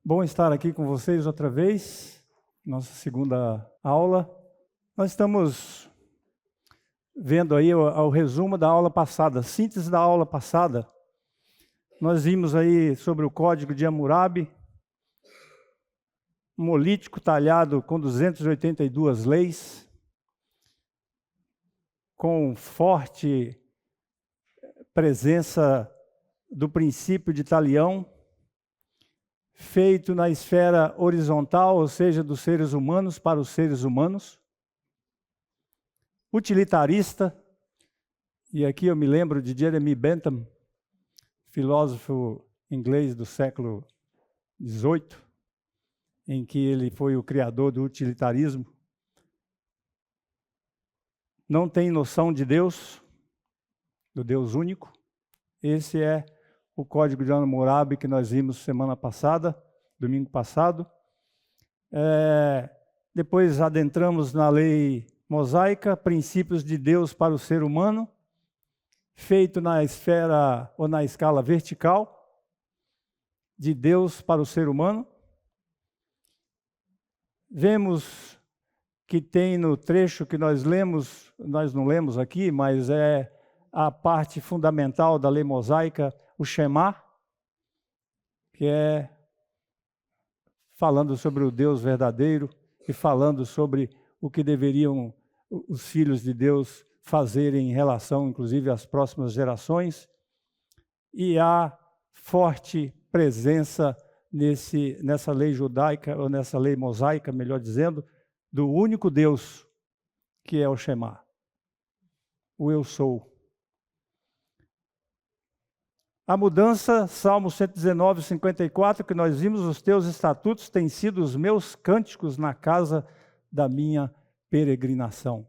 Bom estar aqui com vocês outra vez, nossa segunda aula. Nós estamos vendo aí o resumo da aula passada, síntese da aula passada. Nós vimos aí sobre o Código de Hammurabi, um monolítico talhado com 282 leis, com forte presença do princípio de Talião, feito na esfera horizontal, ou seja, dos seres humanos para os seres humanos, utilitarista, e aqui eu me lembro de Jeremy Bentham, filósofo inglês do século XVIII, em que ele foi o criador do utilitarismo. Não tem noção de Deus, do Deus único. Esse é o Código de Hammurabi que nós vimos semana passada, domingo passado. Depois adentramos na lei mosaica, princípios de Deus para o ser humano, feito na esfera ou na escala vertical, de Deus para o ser humano. Vemos que tem no trecho que nós lemos, nós não lemos aqui, mas é a parte fundamental da lei mosaica, o Shema, que é falando sobre o Deus verdadeiro e falando sobre o que deveriam os filhos de Deus fazerem em relação, inclusive, às próximas gerações. E há forte presença nessa lei judaica, ou nessa lei mosaica, melhor dizendo, do único Deus, que é o Shema, o Eu Sou. A mudança, Salmo 119, 54, que nós vimos, os teus estatutos têm sido os meus cânticos na casa da minha peregrinação.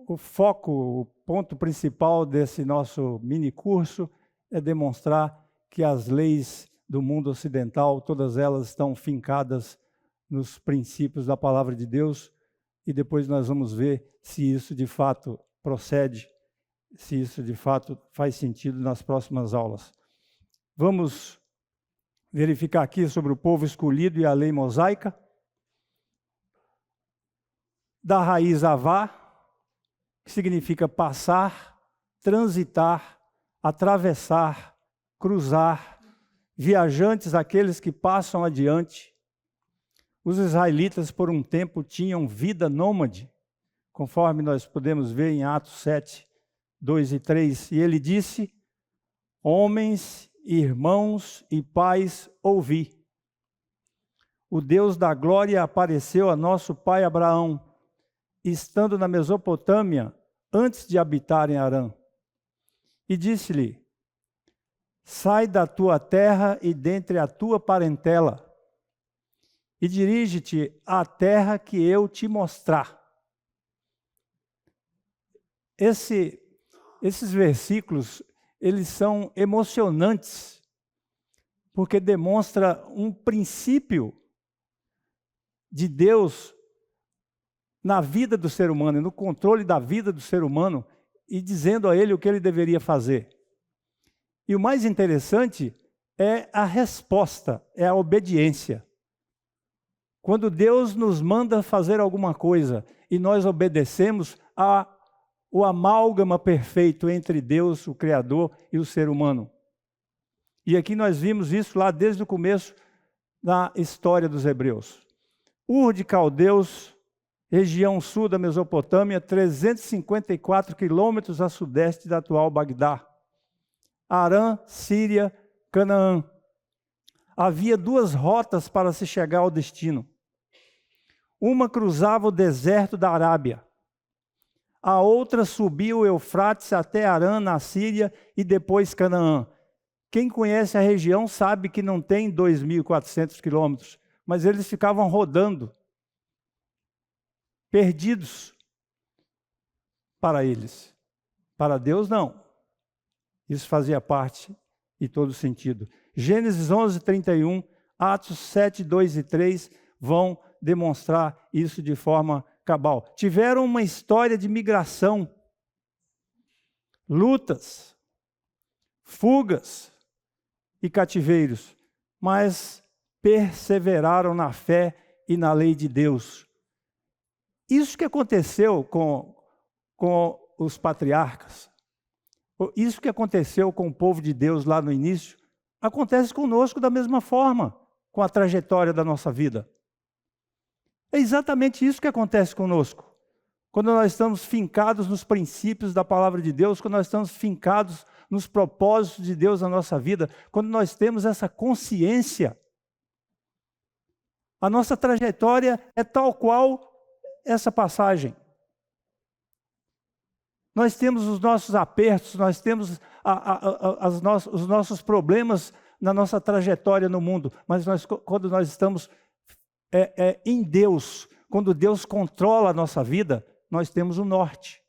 O foco, o ponto principal desse nosso mini curso é demonstrar que as leis do mundo ocidental, todas elas estão fincadas nos princípios da palavra de Deus, e depois nós vamos ver se isso de fato procede, se isso de fato faz sentido nas próximas aulas. Vamos verificar aqui sobre o povo escolhido e a lei mosaica. Da raiz avá, que significa passar, transitar, atravessar, cruzar, viajantes, aqueles que passam adiante. Os israelitas, por um tempo, tinham vida nômade, conforme nós podemos ver em Atos 7, 2 e 3, e ele disse: homens, irmãos e pais, ouvi. O Deus da glória apareceu a nosso pai Abraão, estando na Mesopotâmia, antes de habitar em Harã. E disse-lhe: sai da tua terra e dentre a tua parentela, e dirige-te à terra que eu te mostrar. Esses versículos, eles são emocionantes, porque demonstra um princípio de Deus na vida do ser humano, no controle da vida do ser humano, e dizendo a ele o que ele deveria fazer. E o mais interessante é a resposta, é a obediência. Quando Deus nos manda fazer alguma coisa e nós obedecemos, o amálgama perfeito entre Deus, o Criador, e o ser humano. E aqui nós vimos isso lá desde o começo da história dos hebreus. Ur de Caldeus, região sul da Mesopotâmia, 354 quilômetros a sudeste da atual Bagdá. Harã, Síria, Canaã. Havia duas rotas para se chegar ao destino. Uma cruzava o deserto da Arábia. A outra subia o Eufrates até Harã, na Síria, e depois Canaã. Quem conhece a região sabe que não tem 2.400 quilômetros, mas eles ficavam rodando, perdidos para eles. Para Deus, não. Isso fazia parte e todo sentido. Gênesis 11, 31, Atos 7, 2 e 3 vão demonstrar isso de forma cabal. Tiveram uma história de migração, lutas, fugas, e cativeiros, mas perseveraram na fé e na lei de Deus. Isso que aconteceu com os patriarcas, isso que aconteceu com o povo de Deus lá no início, acontece conosco da mesma forma, com a trajetória da nossa vida. É exatamente isso que acontece conosco. Quando nós estamos fincados nos princípios da palavra de Deus, quando nós estamos fincados nos propósitos de Deus na nossa vida, quando nós temos essa consciência, a nossa trajetória é tal qual essa passagem. Nós temos os nossos apertos, nós temos os nossos problemas na nossa trajetória no mundo, mas quando nós estamos em Deus, quando Deus controla a nossa vida, nós temos o norte.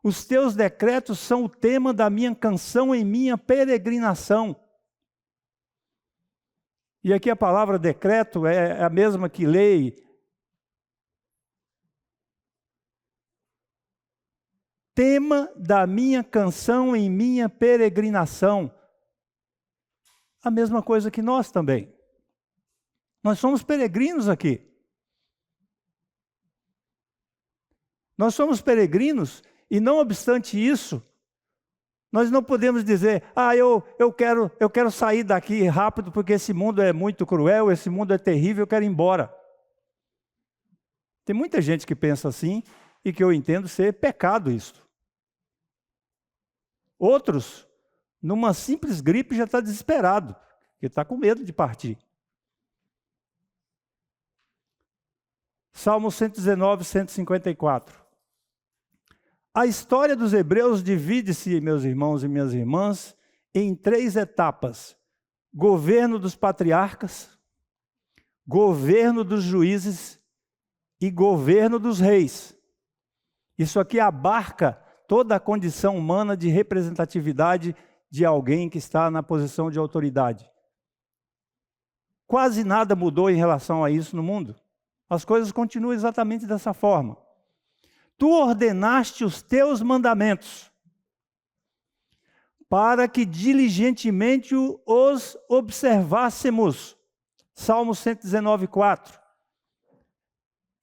Os teus decretos são o tema da minha canção em minha peregrinação. E aqui a palavra decreto é a mesma que lei. Tema da minha canção em minha peregrinação. A mesma coisa que nós também. Nós somos peregrinos aqui. Nós somos peregrinos e, não obstante isso, nós não podemos dizer, eu quero sair daqui rápido porque esse mundo é muito cruel, esse mundo é terrível, eu quero ir embora. Tem muita gente que pensa assim e que eu entendo ser pecado isso. Outros, numa simples gripe, já está desesperado, porque está com medo de partir. Salmo 119, 154. A história dos hebreus divide-se, meus irmãos e minhas irmãs, em 3 etapas: governo dos patriarcas, governo dos juízes e governo dos reis. Isso aqui abarca toda a condição humana de representatividade de alguém que está na posição de autoridade. Quase nada mudou em relação a isso no mundo. As coisas continuam exatamente dessa forma. Tu ordenaste os teus mandamentos, para que diligentemente os observássemos. Salmo 119, 4.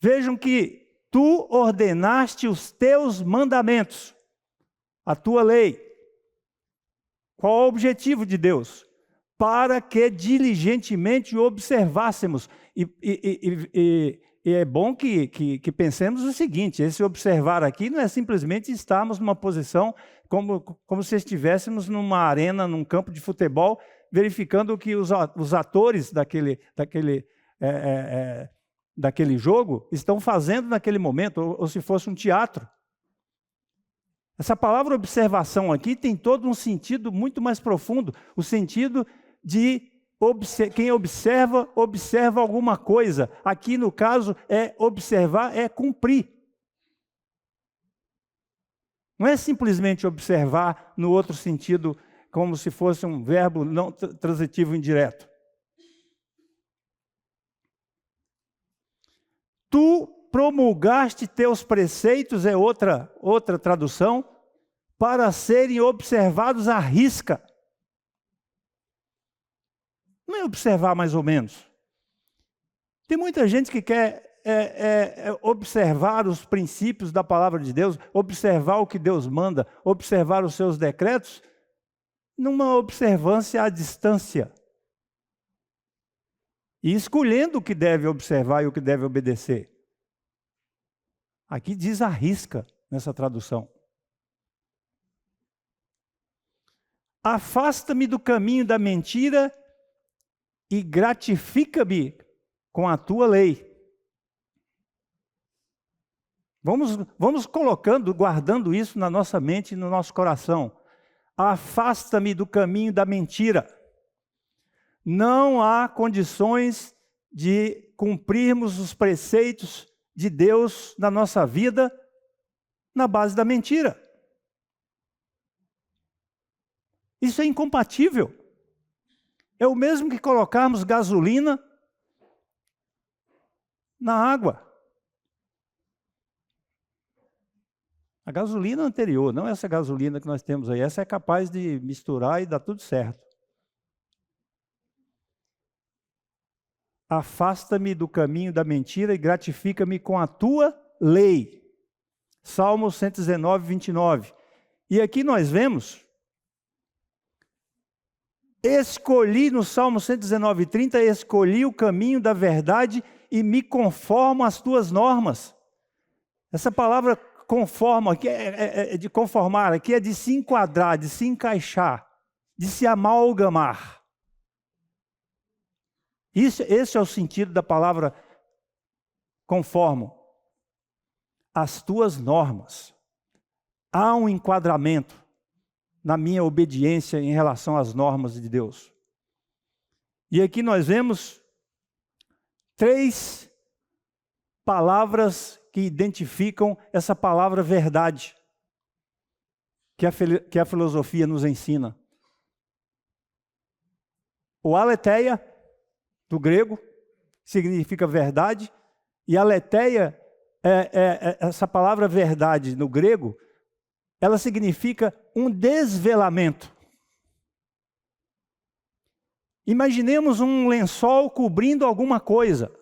Vejam que tu ordenaste os teus mandamentos, a tua lei. Qual é o objetivo de Deus? Para que diligentemente o observássemos. E é bom que pensemos o seguinte: esse observar aqui não é simplesmente estarmos numa posição como se estivéssemos numa arena, num campo de futebol, verificando o que os atores daquele jogo estão fazendo naquele momento, ou se fosse um teatro. Essa palavra observação aqui tem todo um sentido muito mais profundo, o sentido de quem observa, observa alguma coisa. Aqui no caso observar, é cumprir. Não é simplesmente observar no outro sentido, como se fosse um verbo não transitivo indireto. Tu promulgaste teus preceitos, é outra tradução, para serem observados à risca. Não é observar mais ou menos. Tem muita gente que quer observar os princípios da palavra de Deus, observar o que Deus manda, observar os seus decretos, numa observância à distância. E escolhendo o que deve observar e o que deve obedecer. Aqui diz arrisca nessa tradução. Afasta-me do caminho da mentira e gratifica-me com a tua lei. Vamos colocando, guardando isso na nossa mente e no nosso coração. Afasta-me do caminho da mentira. Não há condições de cumprirmos os preceitos de Deus na nossa vida na base da mentira. Isso é incompatível. É o mesmo que colocarmos gasolina na água. A gasolina anterior, não essa gasolina que nós temos aí. Essa é capaz de misturar e dar tudo certo. Afasta-me do caminho da mentira e gratifica-me com a tua lei. Salmo 119, 29. E aqui nós vemos, escolhi no Salmo 119, 30, escolhi o caminho da verdade e me conformo às tuas normas. Essa palavra conforma, aqui é de conformar, aqui é de se enquadrar, de se encaixar, de se amalgamar. Esse é o sentido da palavra conformo. As tuas normas. Há um enquadramento na minha obediência em relação às normas de Deus. E aqui nós vemos 3 palavras que identificam essa palavra verdade, que a filosofia nos ensina. O aletheia, do grego, significa verdade, e aletheia, essa palavra verdade no grego, ela significa um desvelamento. Imaginemos um lençol cobrindo alguma coisa.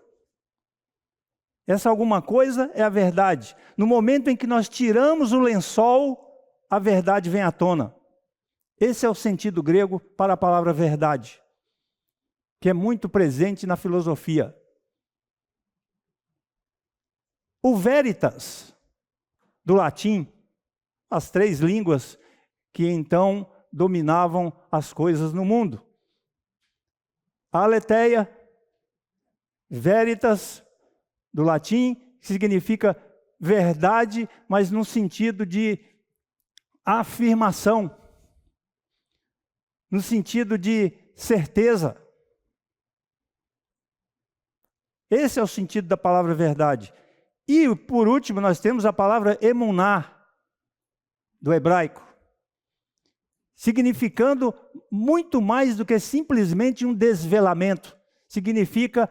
Essa alguma coisa é a verdade. No momento em que nós tiramos o lençol, a verdade vem à tona. Esse é o sentido grego para a palavra verdade, que é muito presente na filosofia. O veritas, do latim, as 3 línguas que então dominavam as coisas no mundo. A aletheia, veritas, do latim, que significa verdade, mas no sentido de afirmação, no sentido de certeza. Esse é o sentido da palavra verdade. E, por último, nós temos a palavra emuná, do hebraico, significando muito mais do que simplesmente um desvelamento. Significa,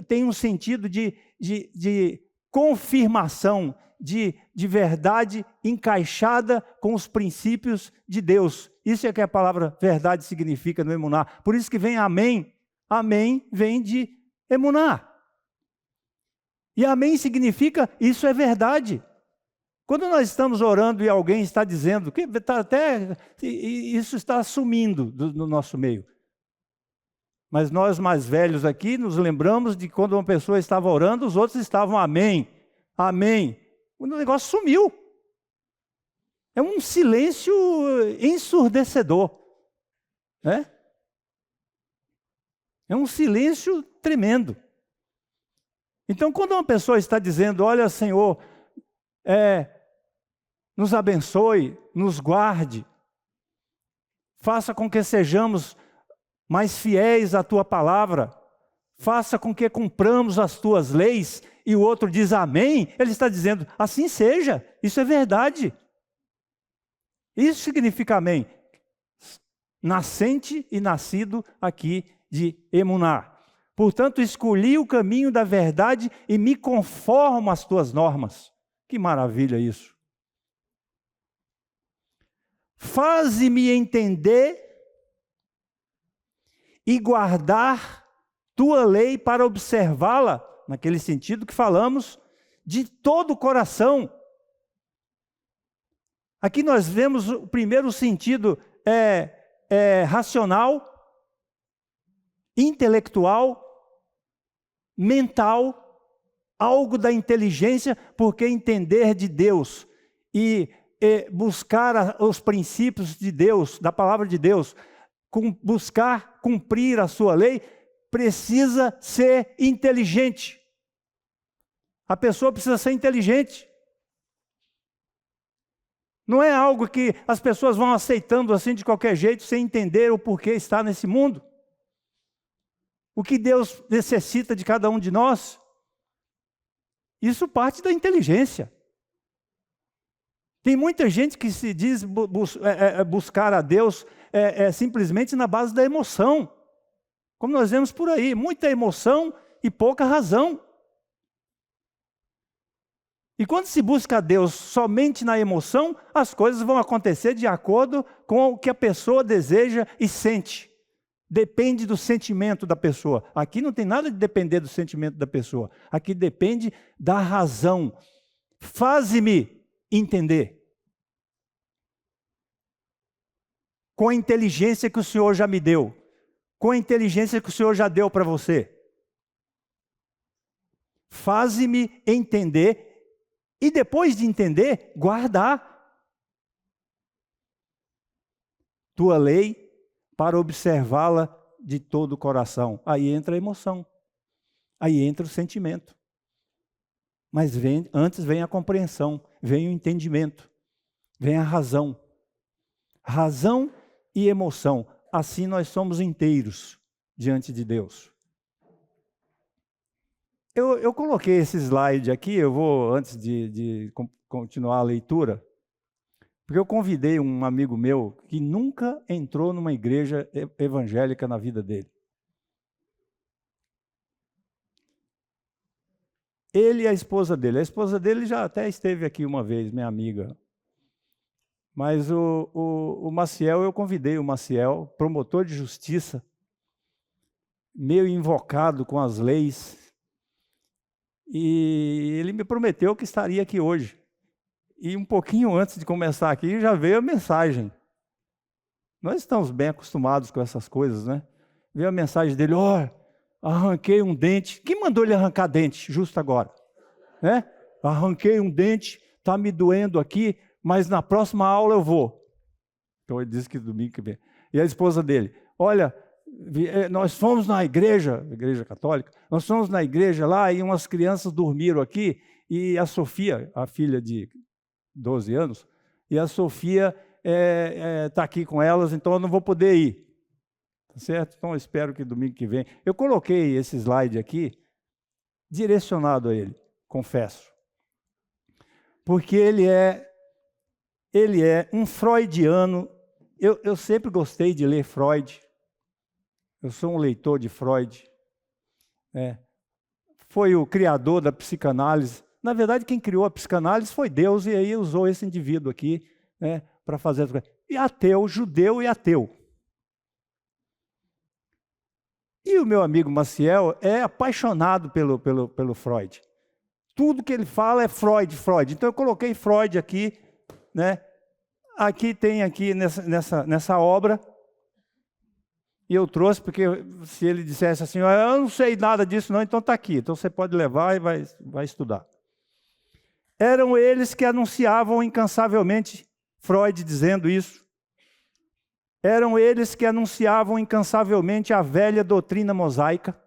tem um sentido de confirmação, de verdade encaixada com os princípios de Deus. Isso é que a palavra verdade significa no emuná. Por isso que vem amém. Amém vem de emuná. E amém significa isso é verdade. Quando nós estamos orando e alguém está dizendo que isso está sumindo no nosso meio. Mas nós mais velhos aqui nos lembramos de quando uma pessoa estava orando, os outros estavam amém, amém. O negócio sumiu. É um silêncio ensurdecedor, né? É um silêncio tremendo. Então, quando uma pessoa está dizendo, olha, Senhor, nos abençoe, nos guarde, faça com que sejamos mais fiéis à Tua palavra, faça com que cumpramos as Tuas leis, e o outro diz amém, ele está dizendo, assim seja, isso é verdade. Isso significa amém. Nascente e nascido aqui de emuná. Portanto, escolhi o caminho da verdade e me conformo às Tuas normas. Que maravilha isso. Faze-me entender e guardar Tua lei para observá-la, naquele sentido que falamos, de todo o coração. Aqui nós vemos o primeiro sentido racional, intelectual, mental, algo da inteligência, porque entender de Deus e buscar os princípios de Deus, da palavra de Deus, buscar cumprir a sua lei, precisa ser inteligente. A pessoa precisa ser inteligente. Não é algo que as pessoas vão aceitando assim de qualquer jeito, sem entender o porquê está nesse mundo. O que Deus necessita de cada um de nós, isso parte da inteligência. Tem muita gente que se diz buscar a Deus simplesmente na base da emoção. Como nós vemos por aí, muita emoção e pouca razão. E quando se busca a Deus somente na emoção, as coisas vão acontecer de acordo com o que a pessoa deseja e sente. Depende do sentimento da pessoa. Aqui não tem nada de depender do sentimento da pessoa. Aqui depende da razão. Faze-me entender. Com a inteligência que o Senhor já me deu. Com a inteligência que o Senhor já deu para você. Faze-me entender. E depois de entender, guardar tua lei para observá-la de todo o coração. Aí entra a emoção. Aí entra o sentimento. Mas antes vem a compreensão, vem o entendimento, vem a razão. Razão e emoção. Assim nós somos inteiros diante de Deus. Eu coloquei esse slide aqui, eu vou, antes de continuar a leitura, porque eu convidei um amigo meu que nunca entrou numa igreja evangélica na vida dele. Ele e a esposa dele. A esposa dele já até esteve aqui uma vez, minha amiga. Mas o Maciel, eu convidei o Maciel, promotor de justiça, meio invocado com as leis, e ele me prometeu que estaria aqui hoje. E um pouquinho antes de começar aqui, já veio a mensagem. Nós estamos bem acostumados com essas coisas, né? Veio a mensagem dele, arranquei um dente. Quem mandou ele arrancar dente justo agora? Né? Arranquei um dente, está me doendo aqui, mas na próxima aula eu vou. Então ele disse que domingo que vem. E a esposa dele, olha, nós fomos na igreja católica, nós fomos na igreja lá e umas crianças dormiram aqui, e a Sofia, a filha de 12 anos, e a Sofia está aqui com elas, então eu não vou poder ir. Tá certo? Então eu espero que domingo que vem. Eu coloquei esse slide aqui, direcionado a ele, confesso. Porque ele é um freudiano. Eu sempre gostei de ler Freud. Eu sou um leitor de Freud. Foi o criador da psicanálise. Na verdade, quem criou a psicanálise foi Deus, e aí usou esse indivíduo aqui, né, para fazer as coisas. E ateu, judeu e ateu. E o meu amigo Maciel é apaixonado pelo Freud. Tudo que ele fala é Freud. Então eu coloquei Freud aqui, né? Aqui tem aqui nessa obra. E eu trouxe porque se ele dissesse assim, eu não sei nada disso não, então está aqui. Então você pode levar e vai estudar. Eram eles que anunciavam incansavelmente, Freud dizendo isso. Eram eles que anunciavam incansavelmente a velha doutrina mosaica.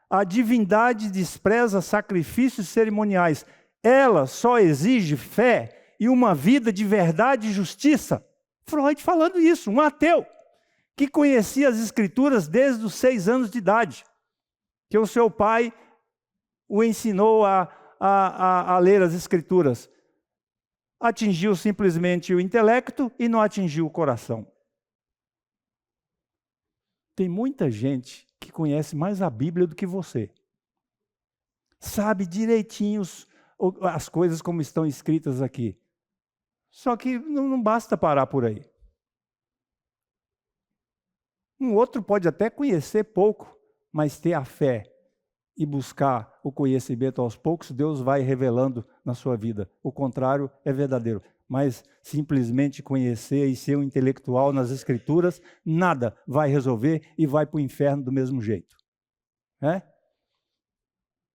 A divindade despreza sacrifícios cerimoniais. Ela só exige fé e uma vida de verdade e justiça. Freud falando isso, um ateu, que conhecia as Escrituras desde os 6 anos de idade, que o seu pai o ensinou a ler as Escrituras. Atingiu simplesmente o intelecto e não atingiu o coração. Tem muita gente que conhece mais a Bíblia do que você. Sabe direitinho as coisas como estão escritas aqui. Só que não basta parar por aí. Um outro pode até conhecer pouco, mas ter a fé e buscar o conhecimento aos poucos, Deus vai revelando na sua vida. O contrário é verdadeiro. Mas simplesmente conhecer e ser um intelectual nas Escrituras, nada vai resolver e vai para o inferno do mesmo jeito.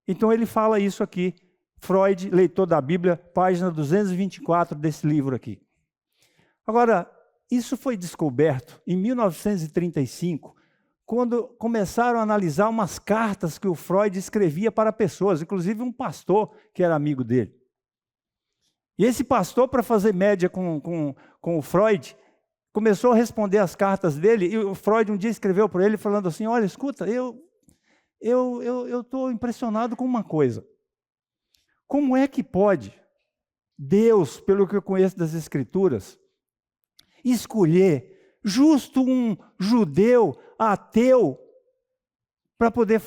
Então ele fala isso aqui. Freud, leitor da Bíblia, página 224 desse livro aqui. Agora, isso foi descoberto em 1935, quando começaram a analisar umas cartas que o Freud escrevia para pessoas, inclusive um pastor que era amigo dele. E esse pastor, para fazer média com o Freud, começou a responder as cartas dele, e o Freud um dia escreveu para ele falando assim, olha, escuta, eu estou impressionado com uma coisa. Como é que pode Deus, pelo que eu conheço das Escrituras, escolher justo um judeu ateu para poder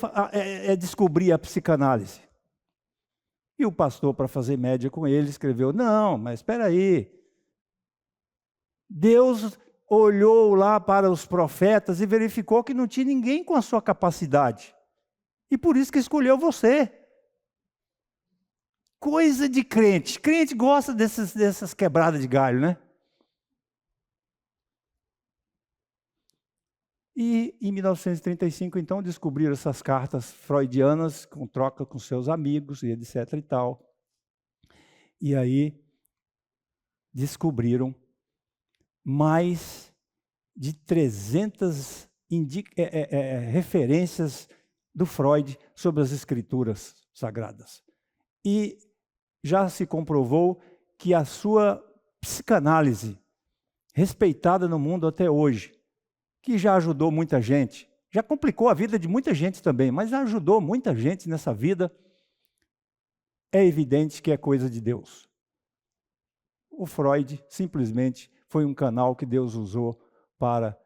descobrir a psicanálise? E o pastor, para fazer média com ele, escreveu: não, mas espera aí. Deus olhou lá para os profetas e verificou que não tinha ninguém com a sua capacidade. E por isso que escolheu você. Coisa de crente. Crente gosta dessas quebradas de galho, né? E em 1935, então, descobriram essas cartas freudianas, com troca com seus amigos e etc. e tal. E aí descobriram mais de 300 referências do Freud sobre as escrituras sagradas. E já se comprovou que a sua psicanálise, respeitada no mundo até hoje, que já ajudou muita gente, já complicou a vida de muita gente também, mas ajudou muita gente nessa vida, é evidente que é coisa de Deus. O Freud simplesmente foi um canal que Deus usou para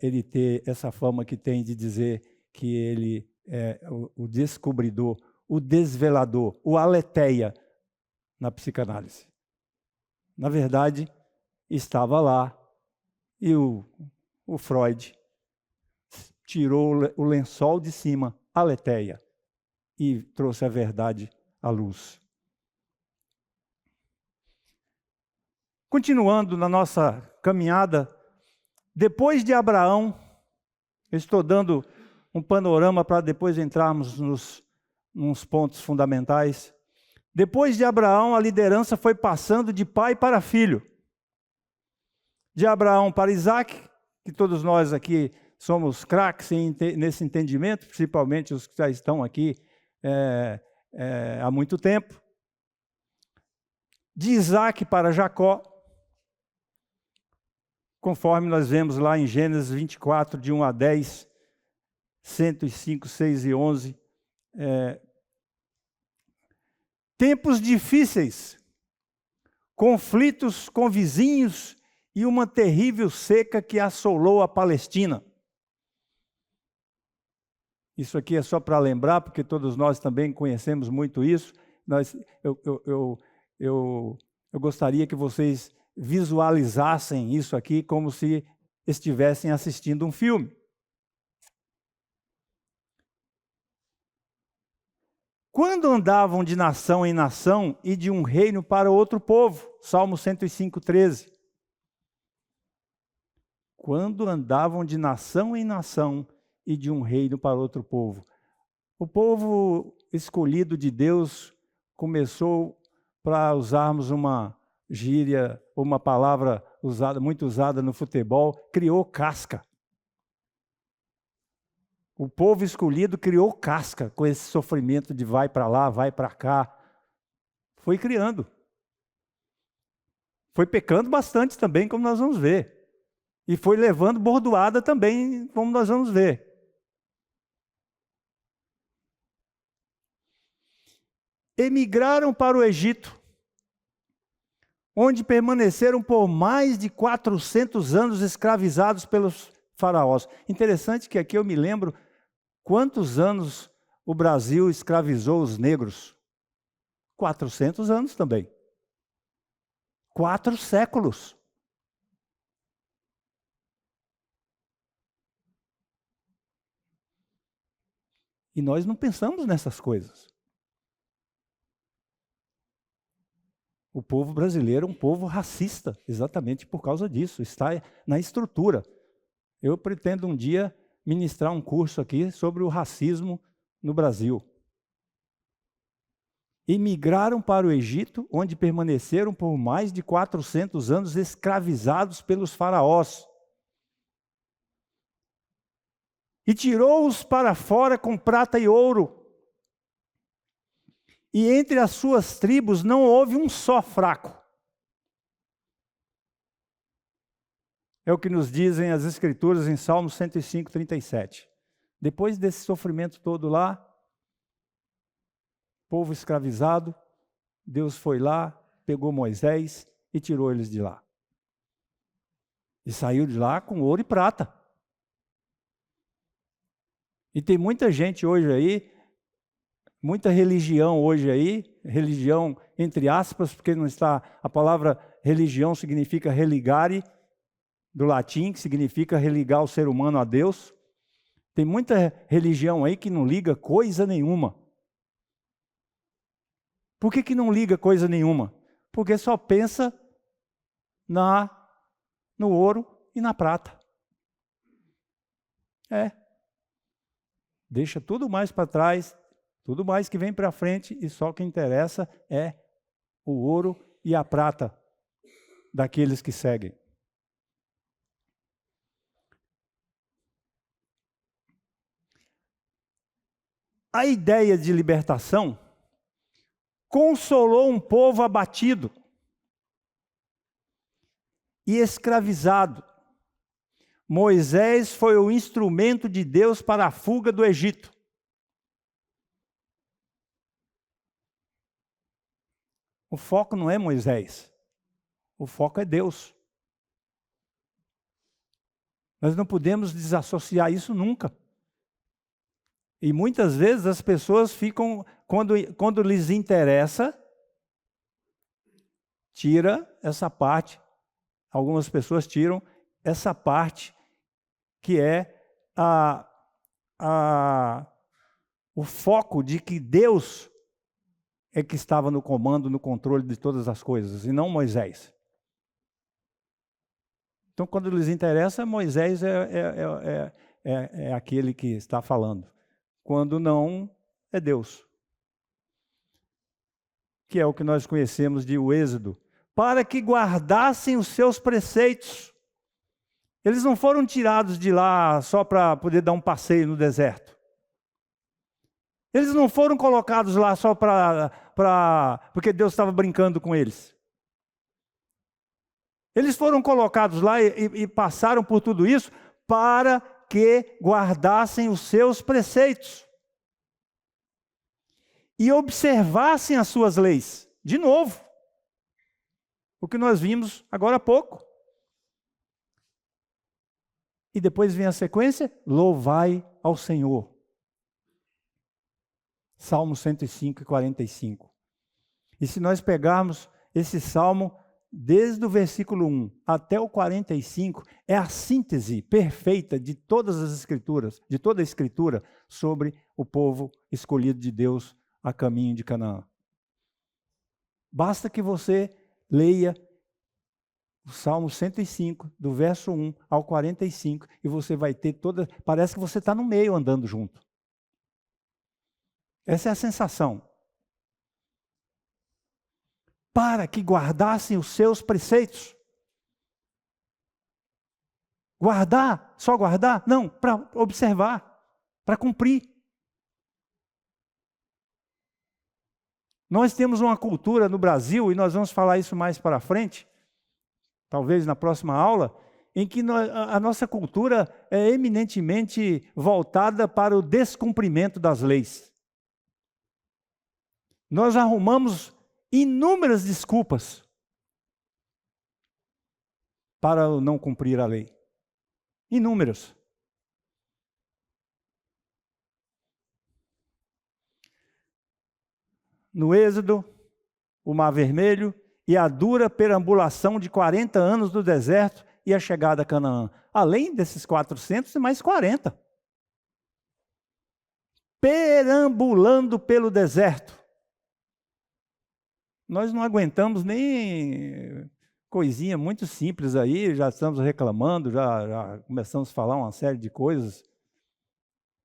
ele ter essa fama que tem de dizer que ele é o descobridor, o desvelador, o aletheia na psicanálise. Na verdade, estava lá e o Freud tirou o lençol de cima, aletheia, e trouxe a verdade à luz. Continuando na nossa caminhada, depois de Abraão, eu estou dando um panorama para depois entrarmos nos pontos fundamentais. Depois de Abraão, a liderança foi passando de pai para filho. De Abraão para Isaac, que todos nós aqui somos craques nesse entendimento, principalmente os que já estão aqui há muito tempo. De Isaac para Jacó, conforme nós vemos lá em Gênesis 24, de 1 a 10, 105, 6 e 11. Tempos difíceis, conflitos com vizinhos e uma terrível seca que assolou a Palestina. Isso aqui é só para lembrar, porque todos nós também conhecemos muito isso. Eu gostaria que vocês visualizassem isso aqui como se estivessem assistindo um filme. Quando andavam de nação em nação e de um reino para outro povo, Salmo 105, 13. Quando andavam de nação em nação e de um reino para outro povo. O povo escolhido de Deus começou, para usarmos uma gíria, uma palavra muito usada no futebol, criou casca. O povo escolhido criou casca com esse sofrimento de vai para lá, vai para cá. Foi criando. Foi pecando bastante também, como nós vamos ver. E foi levando bordoada também, como nós vamos ver. Emigraram para o Egito, onde permaneceram por mais de 400 anos escravizados pelos faraós. Interessante que aqui eu me lembro quantos anos o Brasil escravizou os negros. 400 anos também. 4 séculos. E nós não pensamos nessas coisas. O povo brasileiro é um povo racista, exatamente por causa disso, está na estrutura. Eu pretendo um dia ministrar um curso aqui sobre o racismo no Brasil. Emigraram para o Egito, onde permaneceram por mais de 400 anos escravizados pelos faraós. E tirou-os para fora com prata e ouro. E entre as suas tribos não houve um só fraco. É o que nos dizem as Escrituras em Salmo 105, 37. Depois desse sofrimento todo lá, povo escravizado, Deus foi lá, pegou Moisés e tirou eles de lá. E saiu de lá com ouro e prata. E tem muita gente hoje aí, muita religião hoje aí, religião entre aspas, porque não está, a palavra religião significa religare, do latim, que significa religar o ser humano a Deus. Tem muita religião aí que não liga coisa nenhuma. Por que não liga coisa nenhuma? Porque só pensa no ouro e na prata. Deixa tudo mais para trás, tudo mais que vem para frente, e só o que interessa é o ouro e a prata daqueles que seguem. A ideia de libertação consolou um povo abatido e escravizado. Moisés foi o instrumento de Deus para a fuga do Egito. O foco não é Moisés, o foco é Deus. Nós não podemos desassociar isso nunca. E muitas vezes as pessoas ficam, quando lhes interessa, tira essa parte. Algumas pessoas tiram essa parte que é o foco de que Deus é que estava no comando, no controle de todas as coisas, e não Moisés. Então, quando lhes interessa, Moisés é aquele que está falando. Quando não, é Deus. Que é o que nós conhecemos de o Êxodo. Para que guardassem os seus preceitos. Eles não foram tirados de lá só para poder dar um passeio no deserto. Eles não foram colocados lá só porque Deus estava brincando com eles. Eles foram colocados lá e passaram por tudo isso para que guardassem os seus preceitos e observassem as suas leis. De novo, o que nós vimos agora há pouco. E depois vem a sequência: louvai ao Senhor. Salmo 105 e 45. E se nós pegarmos esse salmo, desde o versículo 1 até o 45, é a síntese perfeita de todas as escrituras, de toda a escritura, sobre o povo escolhido de Deus a caminho de Canaã. Basta que você leia o Salmo 105, do verso 1 ao 45, e você vai ter toda... Parece que você está no meio andando junto. Essa é a sensação. Para que guardassem os seus preceitos. Guardar, só guardar? Não, para observar, para cumprir. Nós temos uma cultura no Brasil, e nós vamos falar isso mais para frente, talvez na próxima aula, em que a nossa cultura é eminentemente voltada para o descumprimento das leis. Nós arrumamos inúmeras desculpas para não cumprir a lei. Inúmeras. No Êxodo, o Mar Vermelho e a dura perambulação de 40 anos do deserto e a chegada a Canaã. Além desses 400, mais 40. Perambulando pelo deserto. Nós não aguentamos nem coisinha muito simples aí, já estamos reclamando, já começamos a falar uma série de coisas.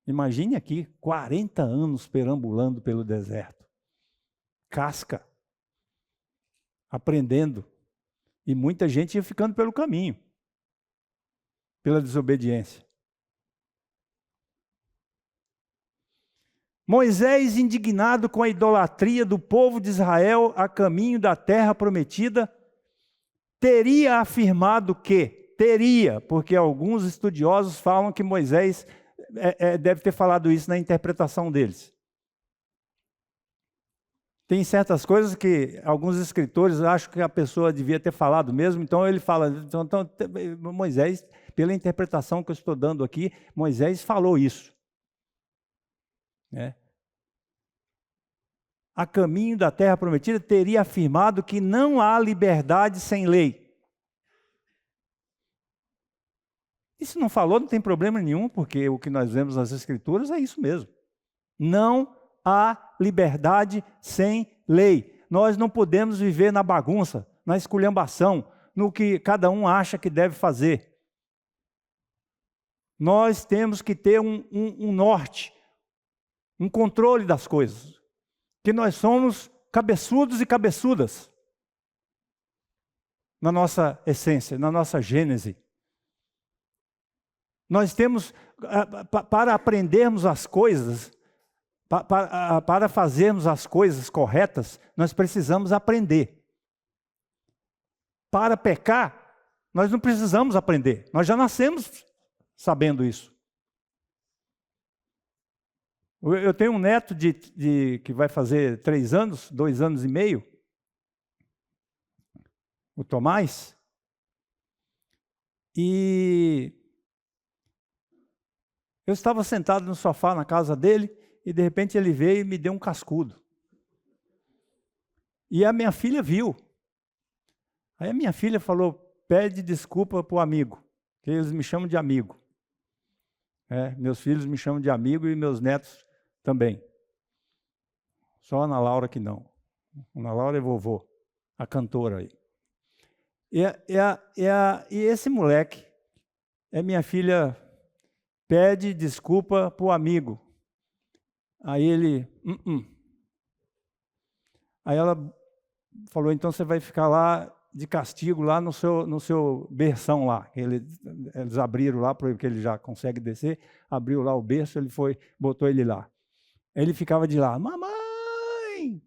Imagine aqui, 40 anos perambulando pelo deserto. Casca. Aprendendo. E muita gente ia ficando pelo caminho. Pela desobediência. Moisés, indignado com a idolatria do povo de Israel a caminho da terra prometida, teria afirmado que, porque alguns estudiosos falam que Moisés deve ter falado isso na interpretação deles. Tem certas coisas que alguns escritores acham que a pessoa devia ter falado mesmo, então ele fala, então Moisés, pela interpretação que eu estou dando aqui, Moisés falou isso. a caminho da terra prometida, teria afirmado que não há liberdade sem lei. E se não falou, não tem problema nenhum, porque o que nós vemos nas Escrituras é isso mesmo. Não há liberdade sem lei. Nós não podemos viver na bagunça, na esculhambação, no que cada um acha que deve fazer. Nós temos que ter um norte, um controle das coisas. Que nós somos cabeçudos e cabeçudas na nossa essência, na nossa gênese. Nós temos, para aprendermos as coisas, para fazermos as coisas corretas, nós precisamos aprender. Para pecar, nós não precisamos aprender. Nós já nascemos sabendo isso. Eu tenho um neto que vai fazer 3 anos, 2 anos e meio, o Tomás, e eu estava sentado no sofá na casa dele, e de repente ele veio e me deu um cascudo. E a minha filha viu. Aí a minha filha falou, pede desculpa para o amigo, que eles me chamam de amigo. Meus filhos me chamam de amigo e meus netos também. Só a Ana Laura que não. Ana Laura é vovô, a cantora aí. E esse moleque, minha filha pede desculpa para o amigo. Aí ele, Aí ela falou, então você vai ficar lá de castigo, lá no seu berção lá. Eles abriram lá, porque ele já consegue descer, abriu lá o berço, ele foi, botou ele lá. Ele ficava de lá, mamãe!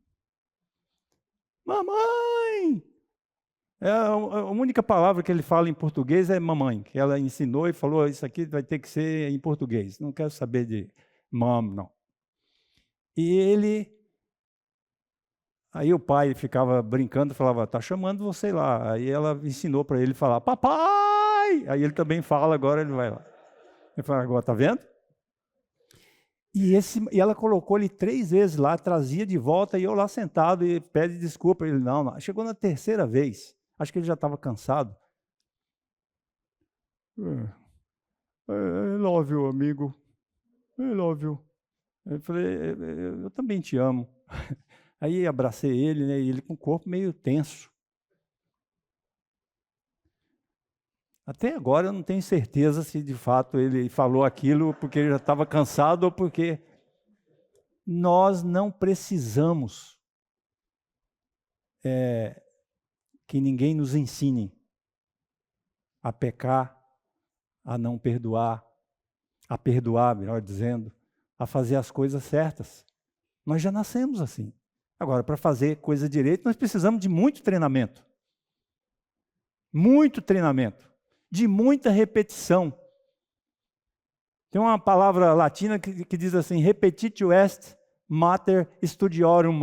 Mamãe! A única palavra que ele fala em português é mamãe, que ela ensinou e falou, isso aqui vai ter que ser em português. Não quero saber de mom, não. E aí o pai ficava brincando, falava, tá chamando você lá. Aí ela ensinou para ele falar, papai! Aí ele também fala, agora ele vai lá. Ele fala, agora tá vendo? E ela colocou ele 3 vezes lá, trazia de volta, e eu lá sentado e pede desculpa. Ele, não. Chegou na 3ª vez, acho que ele já estava cansado. I love you, amigo. I love you. Eu falei, eu também te amo. Aí abracei ele, né, e ele com o corpo meio tenso. Até agora eu não tenho certeza se de fato ele falou aquilo porque ele já estava cansado ou porque nós não precisamos que ninguém nos ensine a pecar, a não perdoar, a perdoar, melhor dizendo, a fazer as coisas certas. Nós já nascemos assim. Agora, para fazer coisa direito, nós precisamos de muito treinamento. Muito treinamento. De muita repetição. Tem uma palavra latina que diz assim, repetitio est mater studiorum.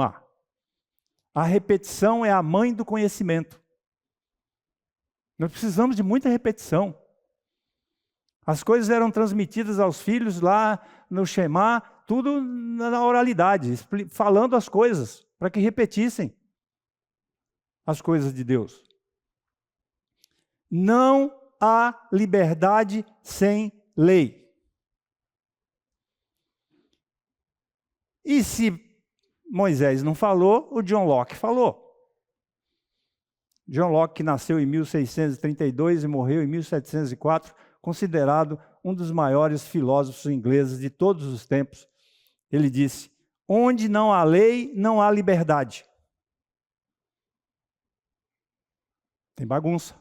A repetição é a mãe do conhecimento. Nós precisamos de muita repetição. As coisas eram transmitidas aos filhos lá no Shema, tudo na oralidade, falando as coisas, para que repetissem as coisas de Deus. Não há liberdade sem lei. E se Moisés não falou, o John Locke falou. John Locke, que nasceu em 1632 e morreu em 1704, considerado um dos maiores filósofos ingleses de todos os tempos. Ele disse, onde não há lei, não há liberdade. Tem bagunça,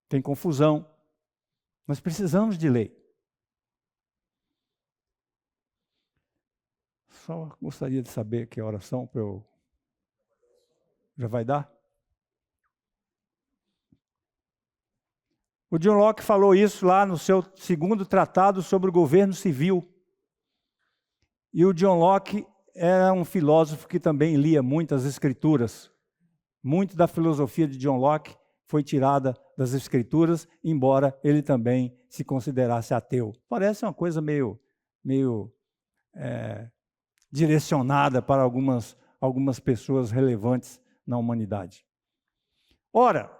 tem confusão. Nós precisamos de lei. Só gostaria de saber que oração para eu... Já vai dar? O John Locke falou isso lá no seu 2º tratado sobre o governo civil. E o John Locke era um filósofo que também lia muitas escrituras. Muito da filosofia de John Locke foi tirada das escrituras, embora ele também se considerasse ateu. Parece uma coisa meio direcionada para algumas algumas pessoas relevantes na humanidade. Ora,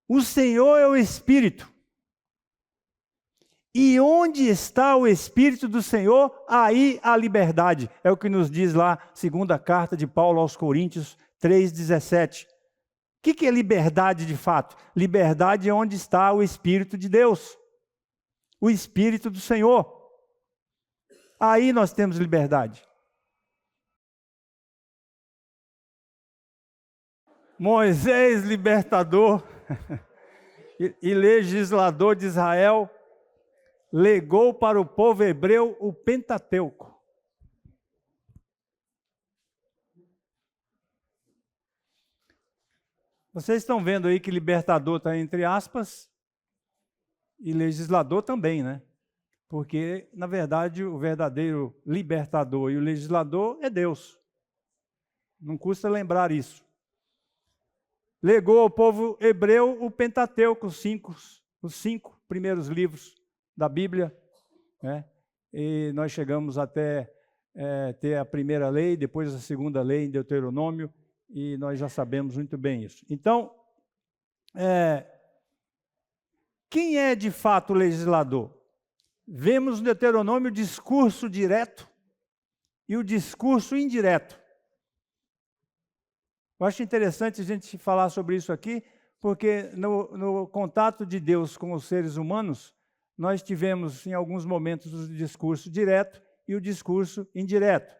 o Senhor é o Espírito. E onde está o Espírito do Senhor, aí a liberdade. É o que nos diz lá, segunda carta de Paulo aos Coríntios 3,17. O que é liberdade de fato? Liberdade é onde está o Espírito de Deus. O Espírito do Senhor. Aí nós temos liberdade. Moisés, libertador e legislador de Israel, legou para o povo hebreu o Pentateuco. Vocês estão vendo aí que libertador está entre aspas e legislador também, né? Porque, na verdade, o verdadeiro libertador e o legislador é Deus. Não custa lembrar isso. Legou ao povo hebreu o Pentateuco, os cinco primeiros livros da Bíblia, né? E nós chegamos até ter a primeira lei, depois a segunda lei em Deuteronômio, e nós já sabemos muito bem isso. Então, quem é de fato o legislador? Vemos no Deuteronômio o discurso direto e o discurso indireto. Eu acho interessante a gente falar sobre isso aqui, porque no contato de Deus com os seres humanos, nós tivemos em alguns momentos o discurso direto e o discurso indireto.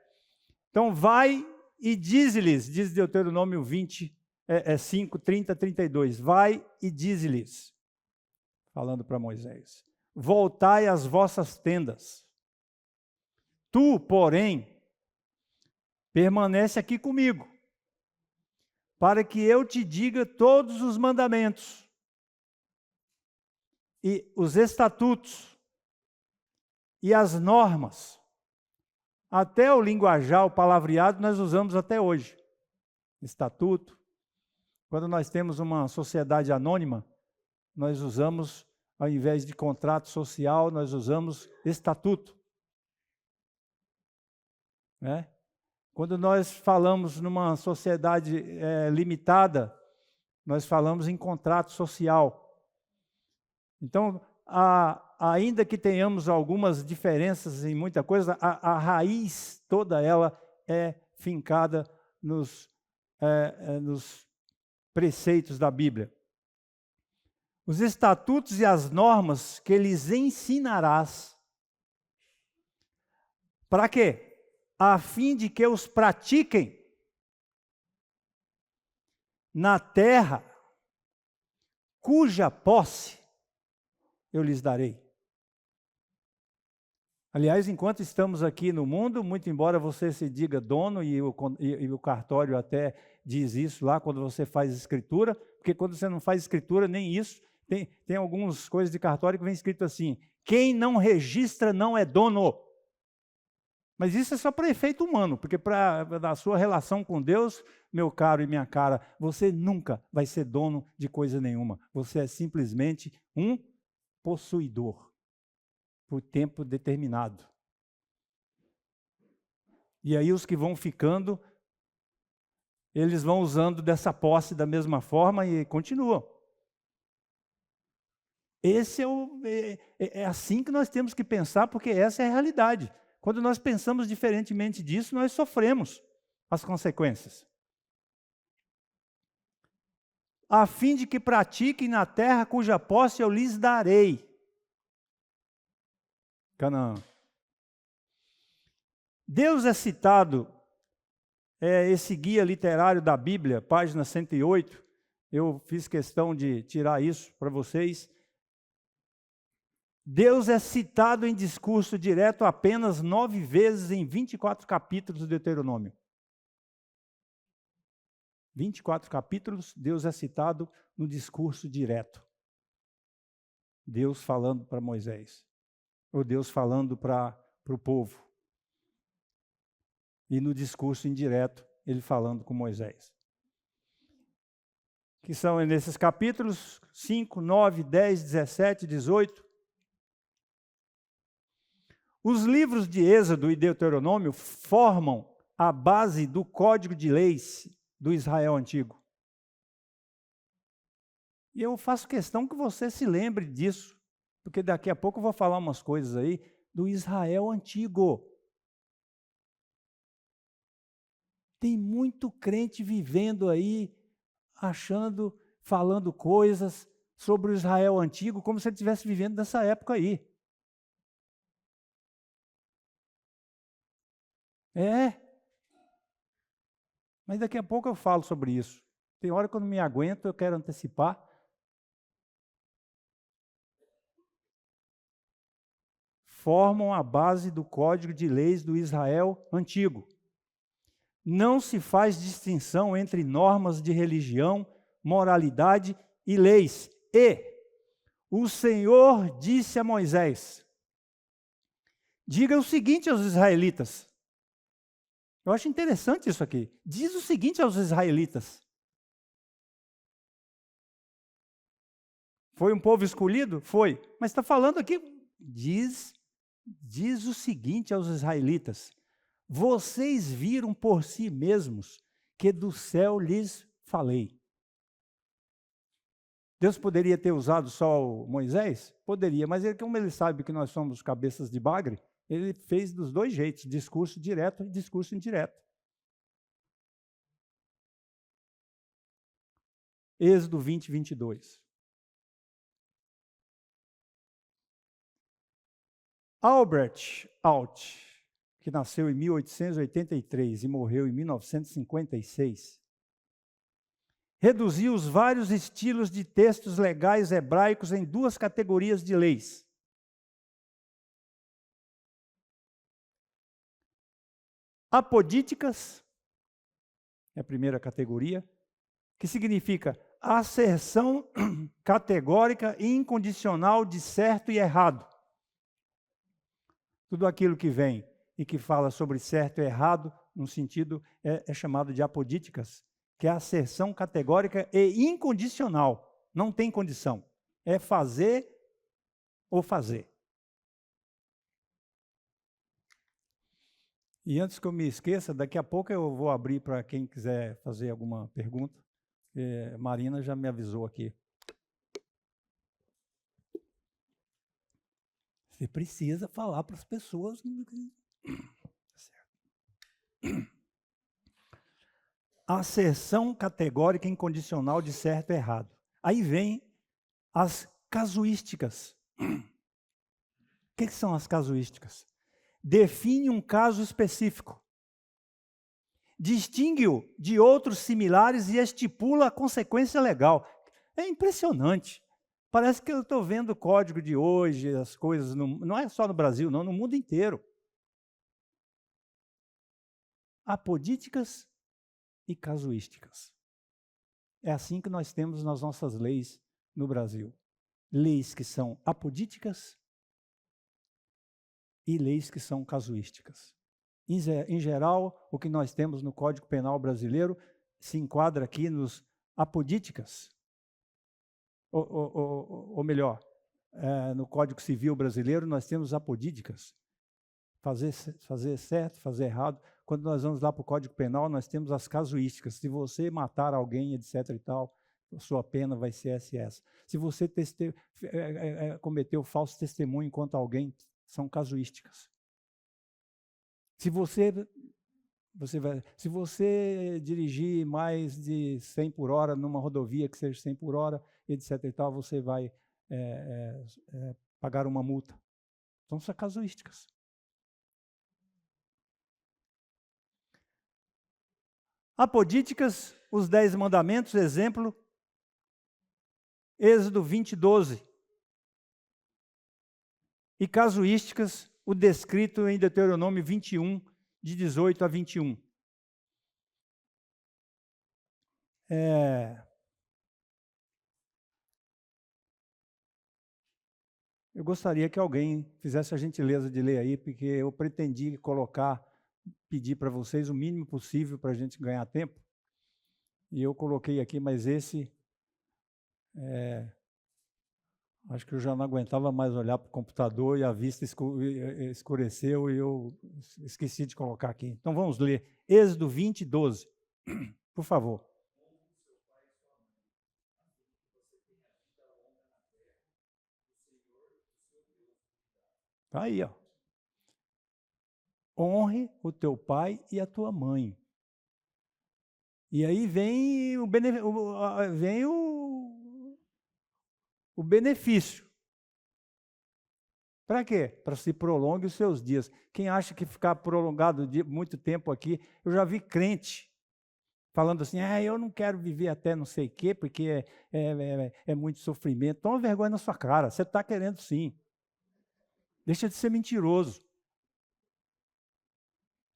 Então, vai e dize-lhes, diz Deuteronômio 5, 30, 32, vai e dize-lhes, falando para Moisés, voltai às vossas tendas. Tu, porém, permanece aqui comigo, para que eu te diga todos os mandamentos e os estatutos e as normas. Até o linguajar, o palavreado, nós usamos até hoje. Estatuto. Quando nós temos uma sociedade anônima, nós usamos, ao invés de contrato social, nós usamos estatuto. Né? Quando nós falamos numa sociedade limitada, nós falamos em contrato social. Então, ainda que tenhamos algumas diferenças em muita coisa, a raiz toda ela é fincada nos preceitos da Bíblia. Os estatutos e as normas que lhes ensinarás. Para quê? A fim de que os pratiquem na terra cuja posse eu lhes darei. Aliás, enquanto estamos aqui no mundo, muito embora você se diga dono, e o cartório até diz isso lá quando você faz escritura, porque quando você não faz escritura, nem isso, tem algumas coisas de cartório que vem escrito assim, quem não registra não é dono. Mas isso é só para efeito humano, porque na sua relação com Deus, meu caro e minha cara, você nunca vai ser dono de coisa nenhuma. Você é simplesmente um possuidor, por tempo determinado. E aí os que vão ficando, eles vão usando dessa posse da mesma forma e continuam. É assim que nós temos que pensar, porque essa é a realidade. Quando nós pensamos diferentemente disso, nós sofremos as consequências. A fim de que pratiquem na terra cuja posse eu lhes darei. Canaã. Deus é citado, esse guia literário da Bíblia, página 108, eu fiz questão de tirar isso para vocês. Deus é citado em discurso direto apenas 9 vezes em 24 capítulos do Deuteronômio. 24 capítulos, Deus é citado no discurso direto. Deus falando para Moisés, ou Deus falando para o povo. E no discurso indireto, ele falando com Moisés. Que são nesses capítulos 5, 9, 10, 17, 18. Os livros de Êxodo e Deuteronômio formam a base do Código de Leis do Israel Antigo. E eu faço questão que você se lembre disso, porque daqui a pouco eu vou falar umas coisas aí do Israel Antigo. Tem muito crente vivendo aí, achando, falando coisas sobre o Israel Antigo, como se ele estivesse vivendo nessa época aí. Mas daqui a pouco eu falo sobre isso. Tem hora que eu não me aguento, eu quero antecipar. Formam a base do Código de Leis do Israel Antigo. Não se faz distinção entre normas de religião, moralidade e leis. E o Senhor disse a Moisés: diga o seguinte aos israelitas. Eu acho interessante isso aqui. Diz o seguinte aos israelitas. Foi um povo escolhido? Foi. Mas está falando aqui, diz o seguinte aos israelitas: vocês viram por si mesmos que do céu lhes falei. Deus poderia ter usado só o Moisés? Poderia, mas como ele sabe que nós somos cabeças de bagre, ele fez dos dois jeitos, discurso direto e discurso indireto. Êxodo 20, 22. Albert Alt, que nasceu em 1883 e morreu em 1956, reduziu os vários estilos de textos legais hebraicos em duas categorias de leis. Apodíticas, é a primeira categoria, que significa asserção categórica e incondicional de certo e errado. Tudo aquilo que vem e que fala sobre certo e errado, no sentido, é chamado de apodíticas, que é a asserção categórica e incondicional. Não tem condição. É fazer ou fazer. E antes que eu me esqueça, daqui a pouco eu vou abrir para quem quiser fazer alguma pergunta. Marina já me avisou aqui. Você precisa falar para as pessoas. Asserção categórica incondicional de certo e errado. Aí vem as casuísticas. O que são as casuísticas? Define um caso específico, distingue-o de outros similares e estipula a consequência legal. É impressionante. Parece que eu estou vendo o código de hoje, as coisas, não é só no Brasil, não, no mundo inteiro. Apodíticas e casuísticas. É assim que nós temos nas nossas leis no Brasil. Leis que são apodíticas e leis que são casuísticas. Em geral, o que nós temos no Código Penal brasileiro se enquadra aqui nos apodíticas. Ou melhor, no Código Civil brasileiro nós temos apodíticas. Fazer certo, fazer errado. Quando nós vamos lá para o Código Penal, nós temos as casuísticas. Se você matar alguém, etc. e tal, a sua pena vai ser essa. Se você cometeu falso testemunho contra alguém, são casuísticas. Se você dirigir mais de 100 por hora numa rodovia que seja 100 por hora, etc. e tal, você vai pagar uma multa. Então, são casuísticas. Apodíticas, os 10 mandamentos, exemplo, Êxodo 20, 12. E casuísticas, o descrito em Deuteronômio 21, de 18 a 21. Eu gostaria que alguém fizesse a gentileza de ler aí, porque eu pretendi pedir para vocês o mínimo possível para a gente ganhar tempo. E eu coloquei aqui, mas esse Acho que eu já não aguentava mais olhar para o computador e a vista escureceu e eu esqueci de colocar aqui. Então vamos ler. Êxodo 20, 12. Por favor. Está aí, ó. Honre o teu pai e a tua mãe. E aí vem o benefício. Para quê? Para se prolongue os seus dias. Quem acha que ficar prolongado muito tempo aqui, eu já vi crente falando assim, eu não quero viver até não sei o quê, porque é muito sofrimento. Toma vergonha na sua cara, você está querendo sim. Deixa de ser mentiroso.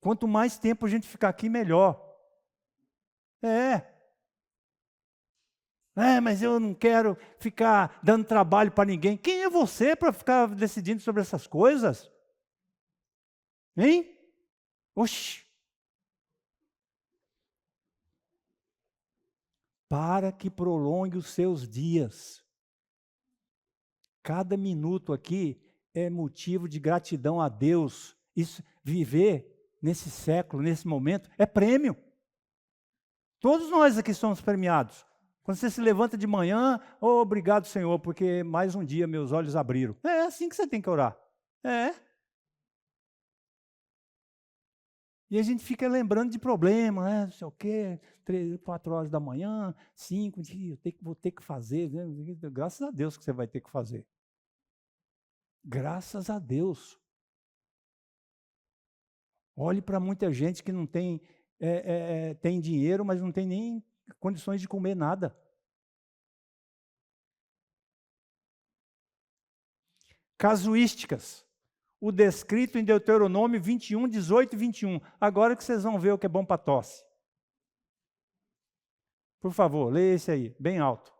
Quanto mais tempo a gente ficar aqui, melhor. Mas eu não quero ficar dando trabalho para ninguém. Quem é você para ficar decidindo sobre essas coisas? Hein? Oxi. Para que prolongue os seus dias. Cada minuto aqui é motivo de gratidão a Deus. Isso, viver nesse século, nesse momento, é prêmio. Todos nós aqui somos premiados. Quando você se levanta de manhã, obrigado, Senhor, porque mais um dia meus olhos abriram. É assim que você tem que orar. E a gente fica lembrando de problema, não sei o quê, 3, 4 horas da manhã, 5, vou ter que fazer. Né? Graças a Deus que você vai ter que fazer. Graças a Deus. Olhe para muita gente que não tem, tem dinheiro, mas não tem nem condições de comer nada. Casuísticas. O descrito em Deuteronômio 21, 18 e 21. Agora que vocês vão ver o que é bom para tosse. Por favor, leia esse aí, bem alto.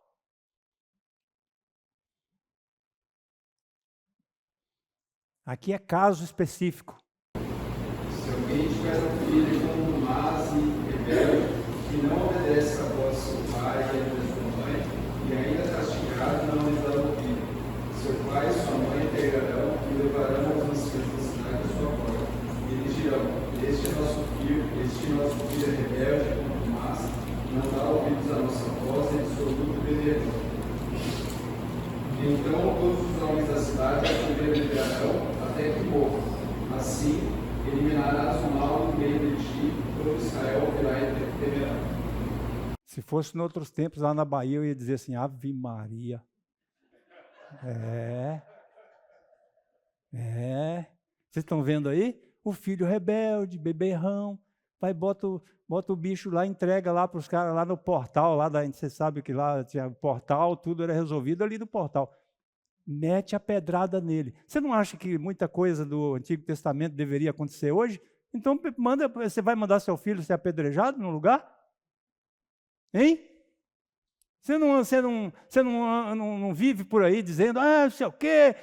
Aqui é caso específico. Se alguém tiver um filho como mas e rebelde, que não obedece à voz de seu pai e à voz de sua mãe, e ainda castigado, não lhes dá ouvido. Seu pai e sua mãe pegarão e levarão aos anciãos da cidade à sua porta. E eles dirão: este nosso filho é rebelde como mas, não dá ouvidos à nossa voz e dissoluto obederão. Então todos os homens da cidade o obederão até que morram. Assim, eliminarás o mal do meio de ti, todo Israel virá e temerá. Se fosse em outros tempos, lá na Bahia, eu ia dizer assim, Ave Maria. Vocês estão vendo aí? O filho rebelde, beberrão, vai, bota o bicho lá, entrega lá para os caras lá no portal, você sabe que lá tinha portal, tudo era resolvido ali no portal. Mete a pedrada nele. Você não acha que muita coisa do Antigo Testamento deveria acontecer hoje? Então você vai mandar seu filho ser apedrejado no lugar? Hein? Você não vive por aí dizendo, não sei o quê,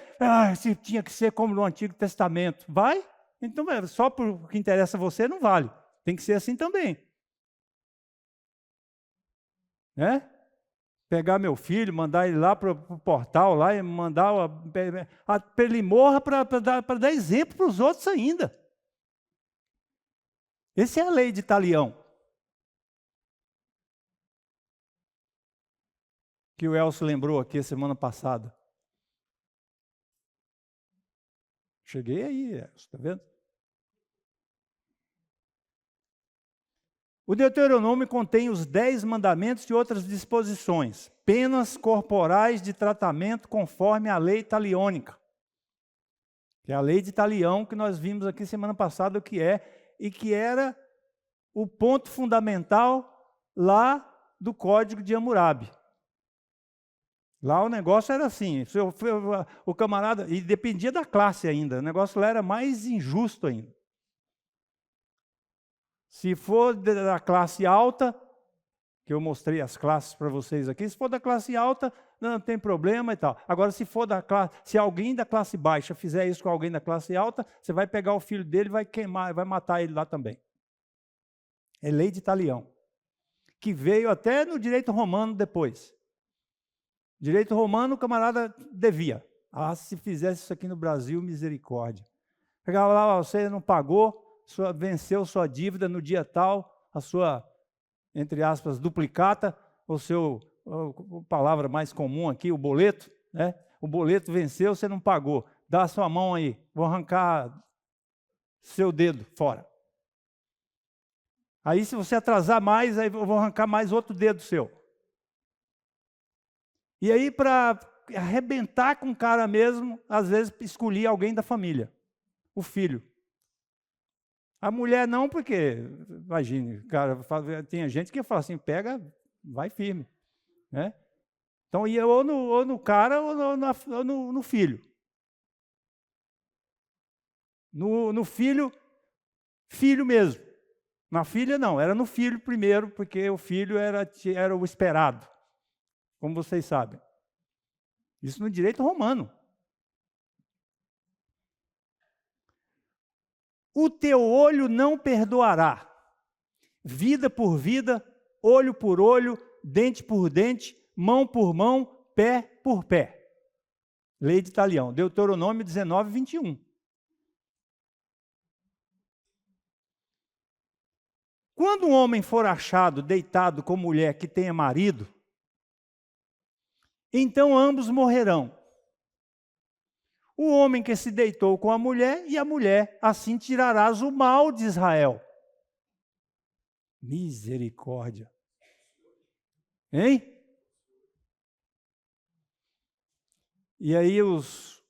se tinha que ser como no Antigo Testamento. Vai? Então, só por que interessa a você não vale. Tem que ser assim também. Pegar meu filho, mandar ele lá para o portal lá e mandar para ele morra para dar exemplo para os outros ainda. Essa é a lei de Talião. Que o Elcio lembrou aqui a semana passada. Cheguei aí, Elcio, está vendo? O Deuteronômio contém os 10 mandamentos e outras disposições, penas corporais de tratamento conforme a lei taliônica. Que é a lei de Talião que nós vimos aqui semana passada o que é, e que era o ponto fundamental lá do Código de Hammurabi. Lá o negócio era assim, o camarada, e dependia da classe ainda, o negócio lá era mais injusto ainda. Se for da classe alta, que eu mostrei as classes para vocês aqui, se for da classe alta, não tem problema e tal. Agora, se alguém da classe baixa fizer isso com alguém da classe alta, você vai pegar o filho dele e vai queimar, vai matar ele lá também. É lei de Talião, que veio até no direito romano depois. Direito romano, o camarada devia. Ah, se fizesse isso aqui no Brasil, misericórdia. Pegava lá, você não pagou, venceu sua dívida no dia tal, a sua, entre aspas, duplicata, a palavra mais comum aqui, o boleto, né? O boleto venceu, você não pagou. Dá a sua mão aí, vou arrancar seu dedo fora. Aí, se você atrasar mais, aí eu vou arrancar mais outro dedo seu. E aí, para arrebentar com o cara mesmo, às vezes escolhia alguém da família, o filho. A mulher não, porque, imagine, cara, tinha gente que fala assim, pega, vai firme, né? Então ia ou no cara ou no filho. No filho mesmo. Na filha não, era no filho primeiro, porque o filho era o esperado, como vocês sabem. Isso no direito romano. O teu olho não perdoará. Vida por vida, olho por olho, dente por dente, mão por mão, pé por pé. Lei de Talião, Deuteronômio 19, 21. Quando um homem for achado deitado com mulher que tenha marido, então ambos morrerão. O homem que se deitou com a mulher e a mulher, assim tirarás o mal de Israel. Misericórdia. Hein? E aí os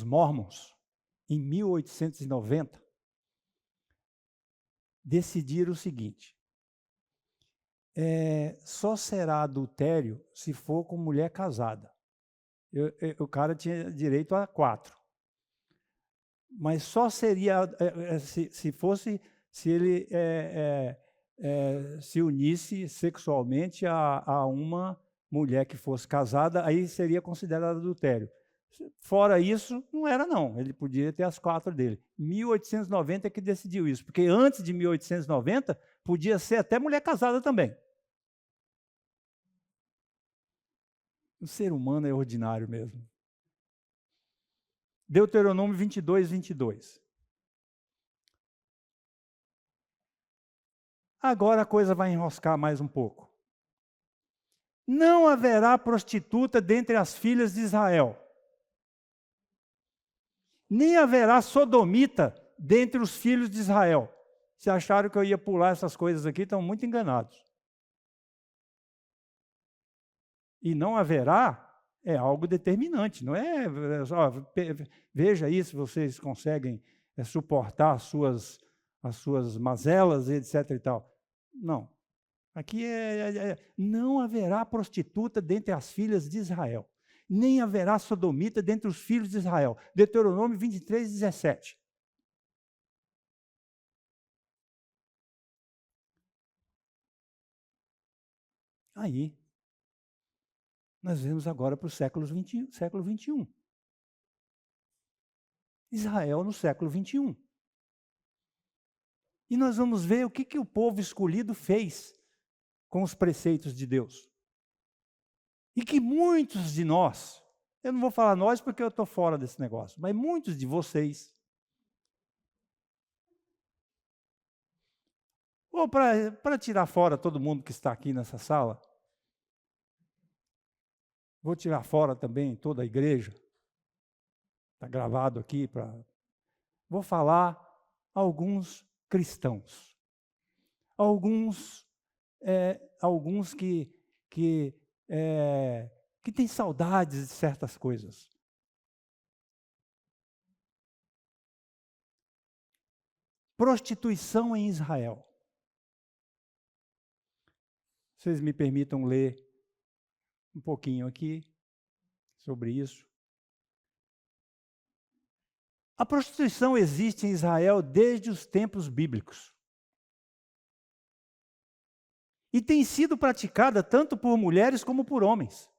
Mormons, em 1890, decidiram o seguinte: só será adultério se for com mulher casada. O cara tinha direito a 4. Mas só seria, se ele se unisse sexualmente a uma mulher que fosse casada, aí seria considerado adultério. Fora isso, não era não, ele podia ter as 4 dele. 1890 é que decidiu isso, porque antes de 1890, podia ser até mulher casada também. O ser humano é ordinário mesmo. Deuteronômio 22, 22. Agora a coisa vai enroscar mais um pouco. Não haverá prostituta dentre as filhas de Israel, nem haverá sodomita dentre os filhos de Israel. Se acharam que eu ia pular essas coisas aqui, estão muito enganados. E não haverá é algo determinante, não é? Veja aí se vocês conseguem suportar as suas mazelas, etc. e tal. Não. Aqui não haverá prostituta dentre as filhas de Israel, nem haverá sodomita dentre os filhos de Israel. Deuteronômio 23, 17. Aí, nós vemos agora para o século XXI. Israel no século XXI. E nós vamos ver o que o povo escolhido fez com os preceitos de Deus. E que muitos de nós, eu não vou falar nós porque eu estou fora desse negócio, mas muitos de vocês, ou para tirar fora todo mundo que está aqui nessa sala, vou tirar fora também toda a igreja, está gravado aqui, vou falar alguns cristãos, alguns que têm saudades de certas coisas. Prostituição em Israel. Vocês me permitam ler um pouquinho aqui sobre isso. A prostituição existe em Israel desde os tempos bíblicos. E tem sido praticada tanto por mulheres como por homens.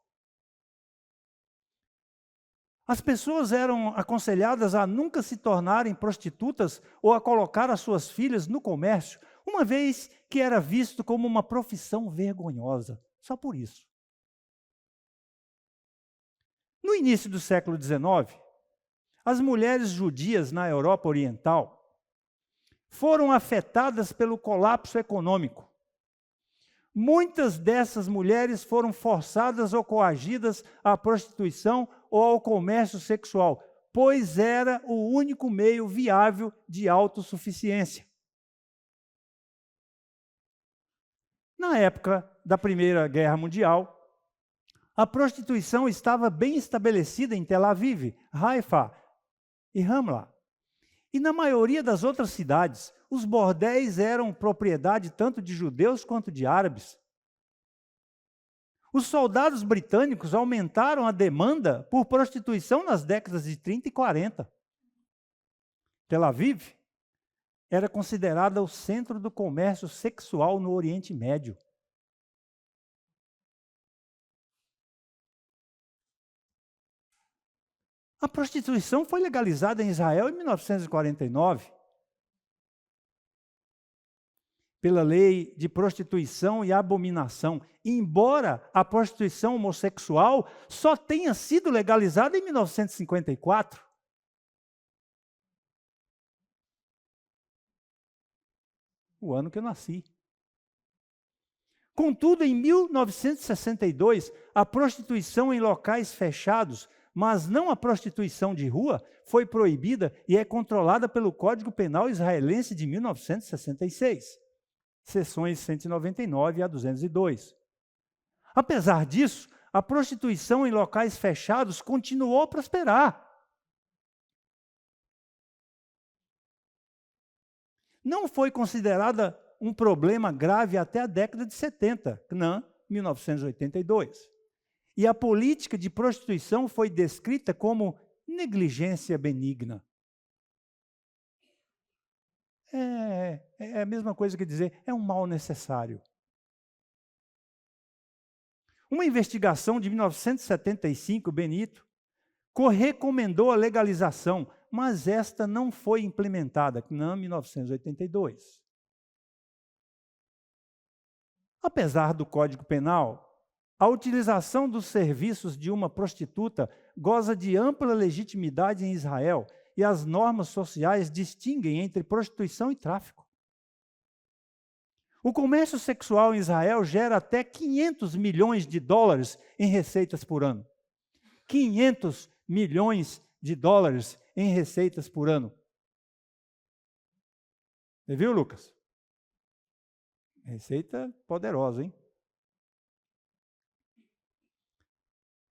As pessoas eram aconselhadas a nunca se tornarem prostitutas ou a colocar as suas filhas no comércio, uma vez que era visto como uma profissão vergonhosa, só por isso. No início do século XIX, as mulheres judias na Europa Oriental foram afetadas pelo colapso econômico. Muitas dessas mulheres foram forçadas ou coagidas à prostituição ou ao comércio sexual, pois era o único meio viável de autossuficiência. Na época da Primeira Guerra Mundial, a prostituição estava bem estabelecida em Tel Aviv, Haifa e Ramla. E na maioria das outras cidades, os bordéis eram propriedade tanto de judeus quanto de árabes. Os soldados britânicos aumentaram a demanda por prostituição nas décadas de 30 e 40. Tel Aviv era considerada o centro do comércio sexual no Oriente Médio. A prostituição foi legalizada em Israel em 1949. Pela lei de prostituição e abominação, embora a prostituição homossexual só tenha sido legalizada em 1954. O ano que eu nasci. Contudo, em 1962, a prostituição em locais fechados, mas não a prostituição de rua, foi proibida e é controlada pelo Código Penal israelense de 1966. Seções 199 a 202. Apesar disso, a prostituição em locais fechados continuou a prosperar. Não foi considerada um problema grave até a década de 70, não, 1982. E a política de prostituição foi descrita como negligência benigna. É a mesma coisa que dizer, é um mal necessário. Uma investigação de 1975, Benito, recomendou a legalização, mas esta não foi implementada, não em 1982. Apesar do Código Penal, a utilização dos serviços de uma prostituta goza de ampla legitimidade em Israel, e as normas sociais distinguem entre prostituição e tráfico. O comércio sexual em Israel gera até 500 milhões de dólares em receitas por ano. 500 milhões de dólares em receitas por ano. Você viu, Lucas? Receita poderosa, hein?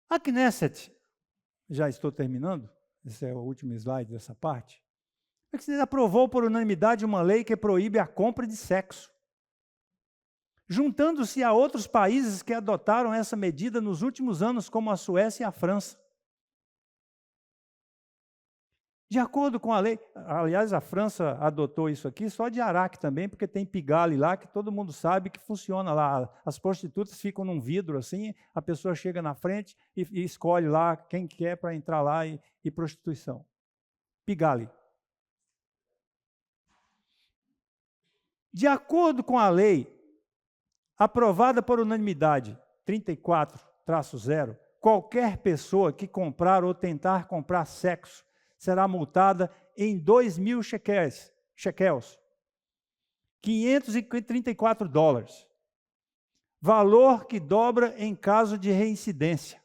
A Knesset, já estou terminando, esse é o último slide dessa parte. A Knesset aprovou por unanimidade uma lei que proíbe a compra de sexo, juntando-se a outros países que adotaram essa medida nos últimos anos, como a Suécia e a França. De acordo com a lei, aliás, a França adotou isso aqui só de Araque também, porque tem Pigalle lá, que todo mundo sabe que funciona lá. As prostitutas ficam num vidro assim, a pessoa chega na frente e escolhe lá quem quer para entrar lá e prostituição. Pigalle. De acordo com a lei, aprovada por unanimidade, 34-0, qualquer pessoa que comprar ou tentar comprar sexo será multada em 2.000 shekels, 534 dólares, valor que dobra em caso de reincidência.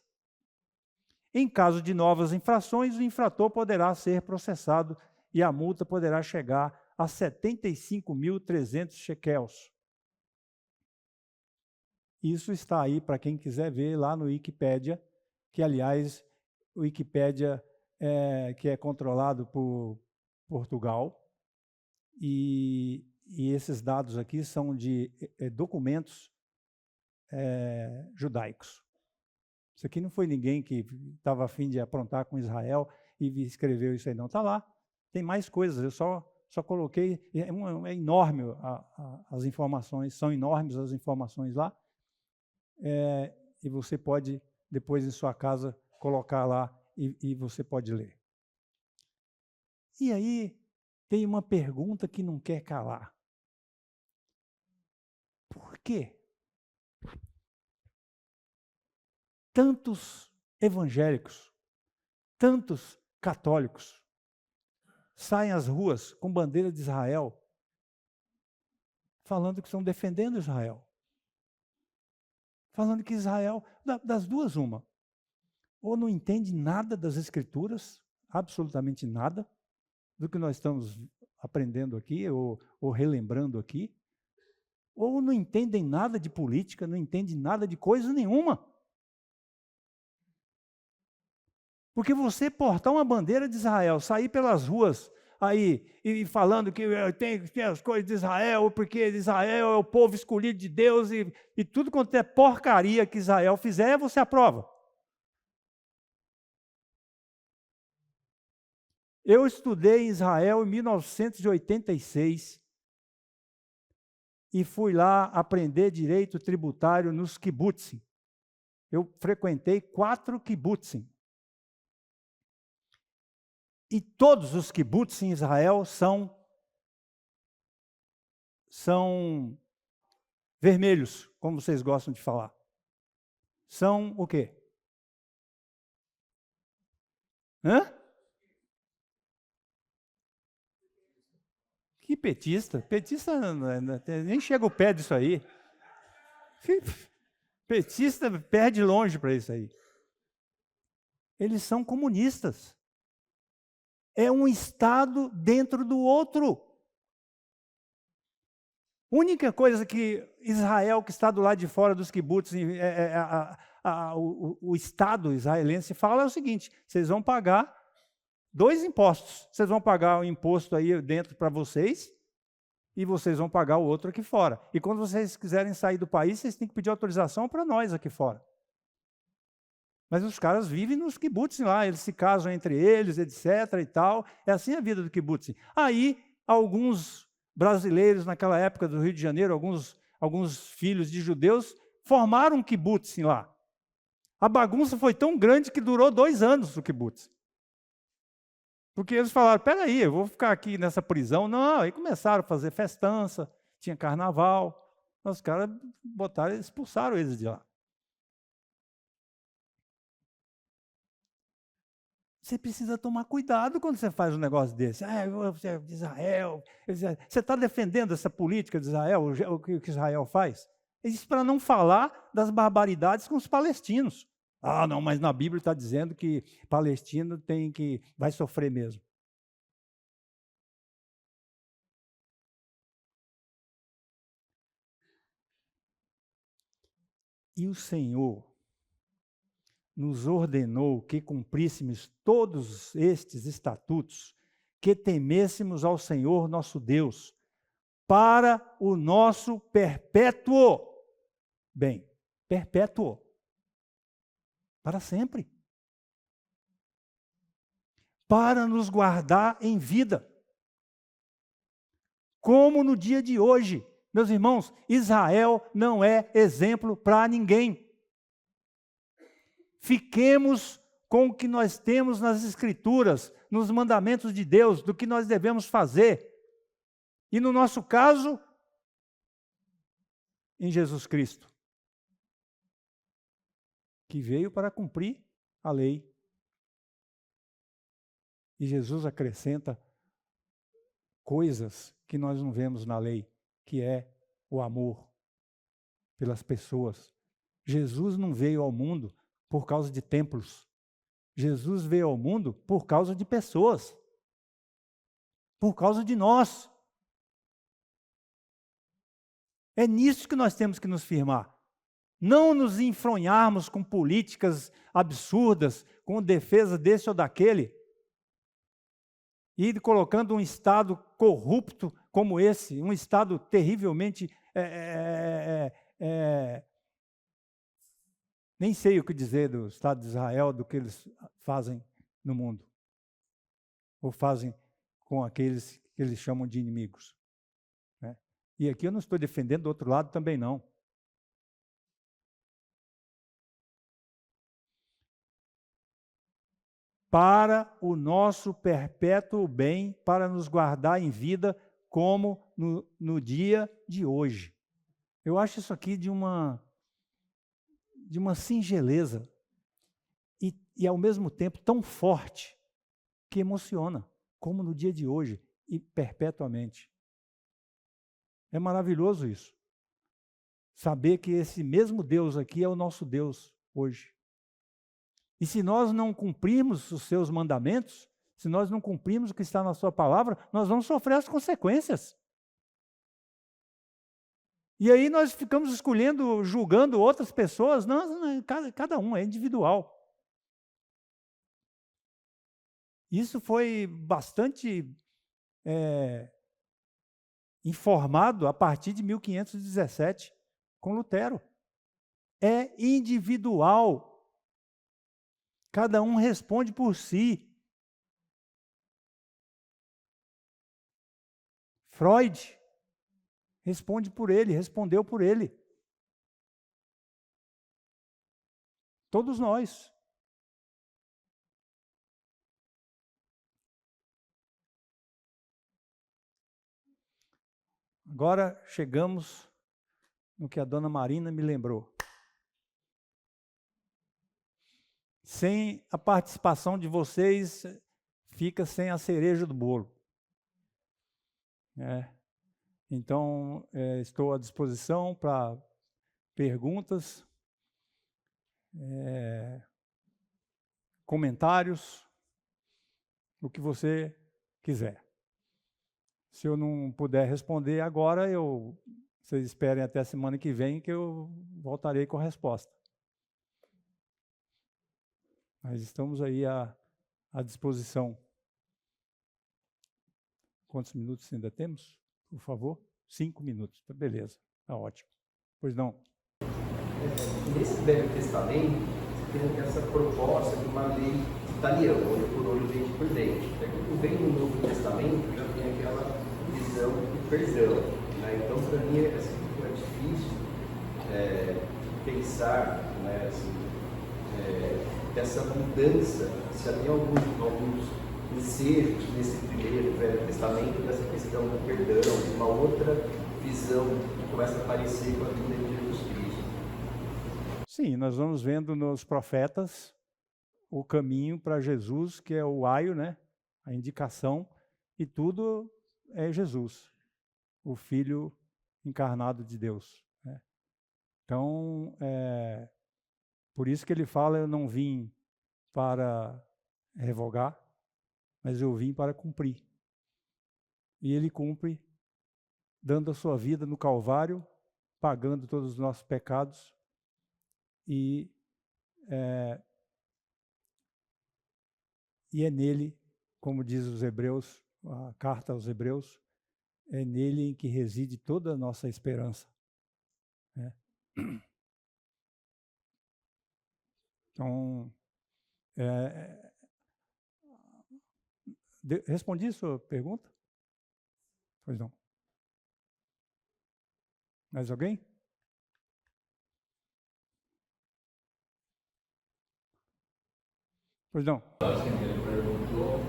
Em caso de novas infrações, o infrator poderá ser processado e a multa poderá chegar a 75.300 shekels. Isso está aí para quem quiser ver lá no Wikipédia, que, aliás, o Wikipédia que é controlado por Portugal, e esses dados aqui são de documentos judaicos. Isso aqui não foi ninguém que estava a fim de aprontar com Israel e escreveu isso aí, não. Está lá, tem mais coisas, eu só coloquei, é enorme as informações, são enormes as informações lá, e você pode, depois em sua casa, colocar lá e você pode ler. E aí, tem uma pergunta que não quer calar. Por quê? Tantos evangélicos tantos católicos saem às ruas com bandeira de Israel, falando que estão defendendo Israel. Falando que Israel, das duas uma, ou não entende nada das Escrituras, absolutamente nada, do que nós estamos aprendendo aqui, ou relembrando aqui, ou não entendem nada de política, não entendem nada de coisa nenhuma. Porque você portar uma bandeira de Israel, sair pelas ruas aí e falando que tem as coisas de Israel, porque Israel é o povo escolhido de Deus e tudo quanto é porcaria que Israel fizer, você aprova. Eu estudei em Israel em 1986 e fui lá aprender direito tributário nos kibbutzim. Eu frequentei 4 kibbutzim. E todos os kibbutzim em Israel são vermelhos, como vocês gostam de falar. São o quê? Hã? Que petista? Petista nem chega ao pé disso aí. Petista perde longe para isso aí. Eles são comunistas. É um Estado dentro do outro. Única coisa que Israel, que está do lado de fora dos kibbutz, o Estado israelense fala é o seguinte: vocês vão pagar 2 impostos. Vocês vão pagar o imposto aí dentro para vocês e vocês vão pagar o outro aqui fora. E quando vocês quiserem sair do país, vocês têm que pedir autorização para nós aqui fora. Mas os caras vivem nos kibbutzim lá, eles se casam entre eles, etc. e tal. É assim a vida do kibbutzim. Aí, alguns brasileiros naquela época do Rio de Janeiro, alguns filhos de judeus, formaram um kibbutzim lá. A bagunça foi tão grande que durou 2 anos o kibbutzim. Porque eles falaram, peraí, eu vou ficar aqui nessa prisão. Não, aí começaram a fazer festança, tinha carnaval. Os caras expulsaram eles de lá. Você precisa tomar cuidado quando você faz um negócio desse. Você é de Israel. Você está defendendo essa política de Israel, o que Israel faz? Isso para não falar das barbaridades com os palestinos. Ah, não, mas na Bíblia está dizendo que palestino vai sofrer mesmo. E o Senhor nos ordenou que cumpríssemos todos estes estatutos, que temêssemos ao Senhor nosso Deus, para o nosso perpétuo bem. Perpétuo. Para sempre. Para nos guardar em vida. Como no dia de hoje. Meus irmãos, Israel não é exemplo para ninguém. Fiquemos com o que nós temos nas Escrituras, nos mandamentos de Deus, do que nós devemos fazer. E no nosso caso, em Jesus Cristo, que veio para cumprir a lei. E Jesus acrescenta coisas que nós não vemos na lei, que é o amor pelas pessoas. Jesus não veio ao mundo por causa de templos. Jesus veio ao mundo por causa de pessoas. Por causa de nós. É nisso que nós temos que nos firmar. Não nos enfronharmos com políticas absurdas, com defesa desse ou daquele, e ir colocando um Estado corrupto como esse, um Estado terrivelmente... nem sei o que dizer do Estado de Israel, do que eles fazem no mundo. Ou fazem com aqueles que eles chamam de inimigos. Né? E aqui eu não estou defendendo do outro lado também não. Para o nosso perpétuo bem, para nos guardar em vida, como no dia de hoje. Eu acho isso aqui de uma singeleza e e ao mesmo tempo tão forte que emociona, como no dia de hoje e perpetuamente. É maravilhoso isso. Saber que esse mesmo Deus aqui é o nosso Deus hoje. E se nós não cumprirmos os seus mandamentos, se nós não cumprirmos o que está na sua palavra, nós vamos sofrer as consequências. E aí nós ficamos escolhendo, julgando outras pessoas. Não, cada um é individual. Isso foi bastante informado a partir de 1517, com Lutero. É individual. Cada um responde por si. Freud respondeu por ele. Todos nós. Agora chegamos no que a dona Marina me lembrou. Sem a participação de vocês, fica sem a cereja do bolo. Então, estou à disposição para perguntas, comentários, o que você quiser. Se eu não puder responder agora, vocês esperem até a semana que vem que eu voltarei com a resposta. Mas estamos aí à disposição. Quantos minutos ainda temos? Por favor? 5 minutos. Beleza, está ótimo. Pois não. Nesse Velho Testamento, você tem essa proposta de uma lei italiana, olho por olho, dente por dente. Quando vem no Novo Testamento, já tem aquela visão de perdão. Né? Então, para mim, é difícil pensar essa mudança, se havia alguns ensejos nesse primeiro Velho Testamento, dessa questão do perdão, uma outra visão que começa a aparecer com a vinda de Jesus Cristo. Sim, nós vamos vendo nos profetas o caminho para Jesus, que é o aio, né? A indicação, e tudo é Jesus, o Filho encarnado de Deus. Né? Então, por isso que ele fala, eu não vim para revogar, mas eu vim para cumprir. E ele cumpre, dando a sua vida no Calvário, pagando todos os nossos pecados, e é nele, como diz os Hebreus, a carta aos Hebreus, é nele em que reside toda a nossa esperança. Né? Então, respondi a sua pergunta? Pois não. Mais alguém? Pois não. Ele perguntou,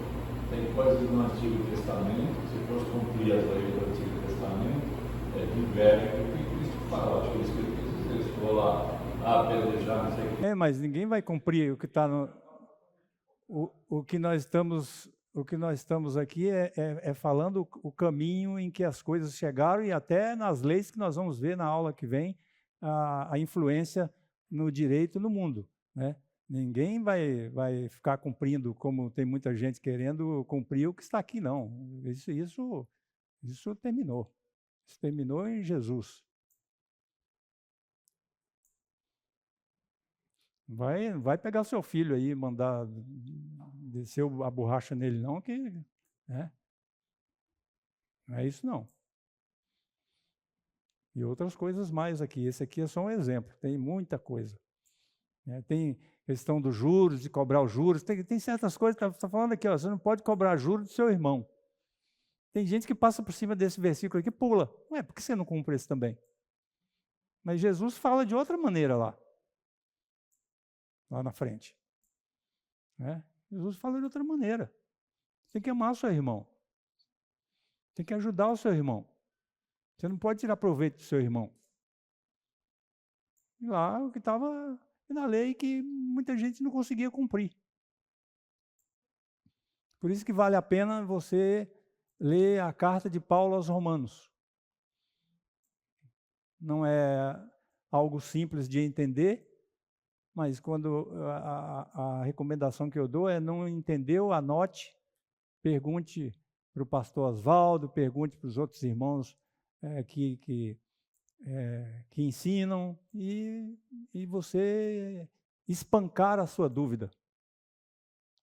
tem coisas no Antigo Testamento, se fosse cumprir as leis do Antigo Testamento, diferem do que Cristo fala. Acho que isso que ele quis dizer, se for lá, pelejar, não sei o que. Mas ninguém vai cumprir o que está no... O que nós estamos aqui é falando o caminho em que as coisas chegaram, e até nas leis que nós vamos ver na aula que vem, a influência no direito no mundo, né? Ninguém vai ficar cumprindo, como tem muita gente querendo cumprir o que está aqui, não. Isso terminou. Isso terminou em Jesus. Vai pegar seu filho aí, mandar descer a borracha nele, não, que... Né? Não é isso, não. E outras coisas mais aqui. Esse aqui é só um exemplo. Tem muita coisa. Tem questão dos juros, de cobrar os juros. Tem certas coisas, está falando aqui, você não pode cobrar juros do seu irmão. Tem gente que passa por cima desse versículo aqui e pula. Por que você não cumpre esse também? Mas Jesus fala de outra maneira lá na frente. Jesus fala de outra maneira. Tem que amar o seu irmão. Tem que ajudar o seu irmão. Você não pode tirar proveito do seu irmão. E lá o que estava e na lei que muita gente não conseguia cumprir. Por isso que vale a pena você ler a carta de Paulo aos Romanos. Não é algo simples de entender, mas quando a recomendação que eu dou é: não entendeu, anote, pergunte para o pastor Oswaldo, pergunte para os outros irmãos que ensinam, e você espancar a sua dúvida.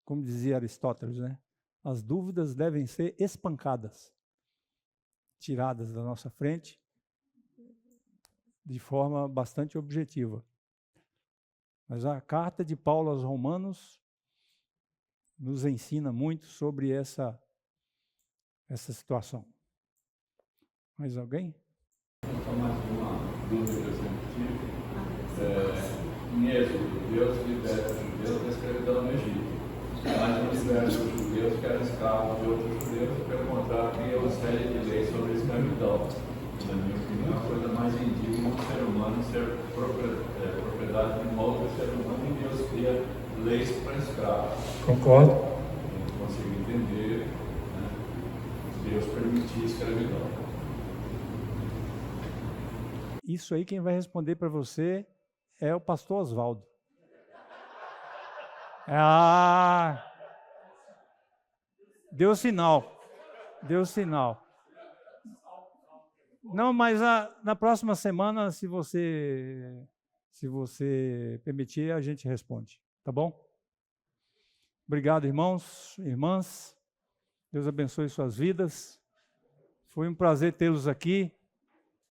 Como dizia Aristóteles, né? As dúvidas devem ser espancadas, tiradas da nossa frente, de forma bastante objetiva. Mas a carta de Paulo aos Romanos nos ensina muito sobre essa situação. Mais alguém? Só mais uma dúvida que eu sempre tive. Em Êxodo, Deus liberta os judeus da escravidão no Egito. Mas não liberta os judeus que eram escravos de outros judeus, pelo contrário, cria uma série de leis sobre a escravidão. Na minha opinião, a coisa mais indigna do ser humano ser propriedade de um outro ser humano, e Deus cria leis para escravos. Concordo. Não consigo entender, né, Deus permitir a escravidão. Isso aí quem vai responder para você é o pastor Oswaldo. Deu sinal. Deu sinal. Não, mas na próxima semana, se você permitir, a gente responde. Tá bom? Obrigado, irmãos, irmãs. Deus abençoe suas vidas. Foi um prazer tê-los aqui.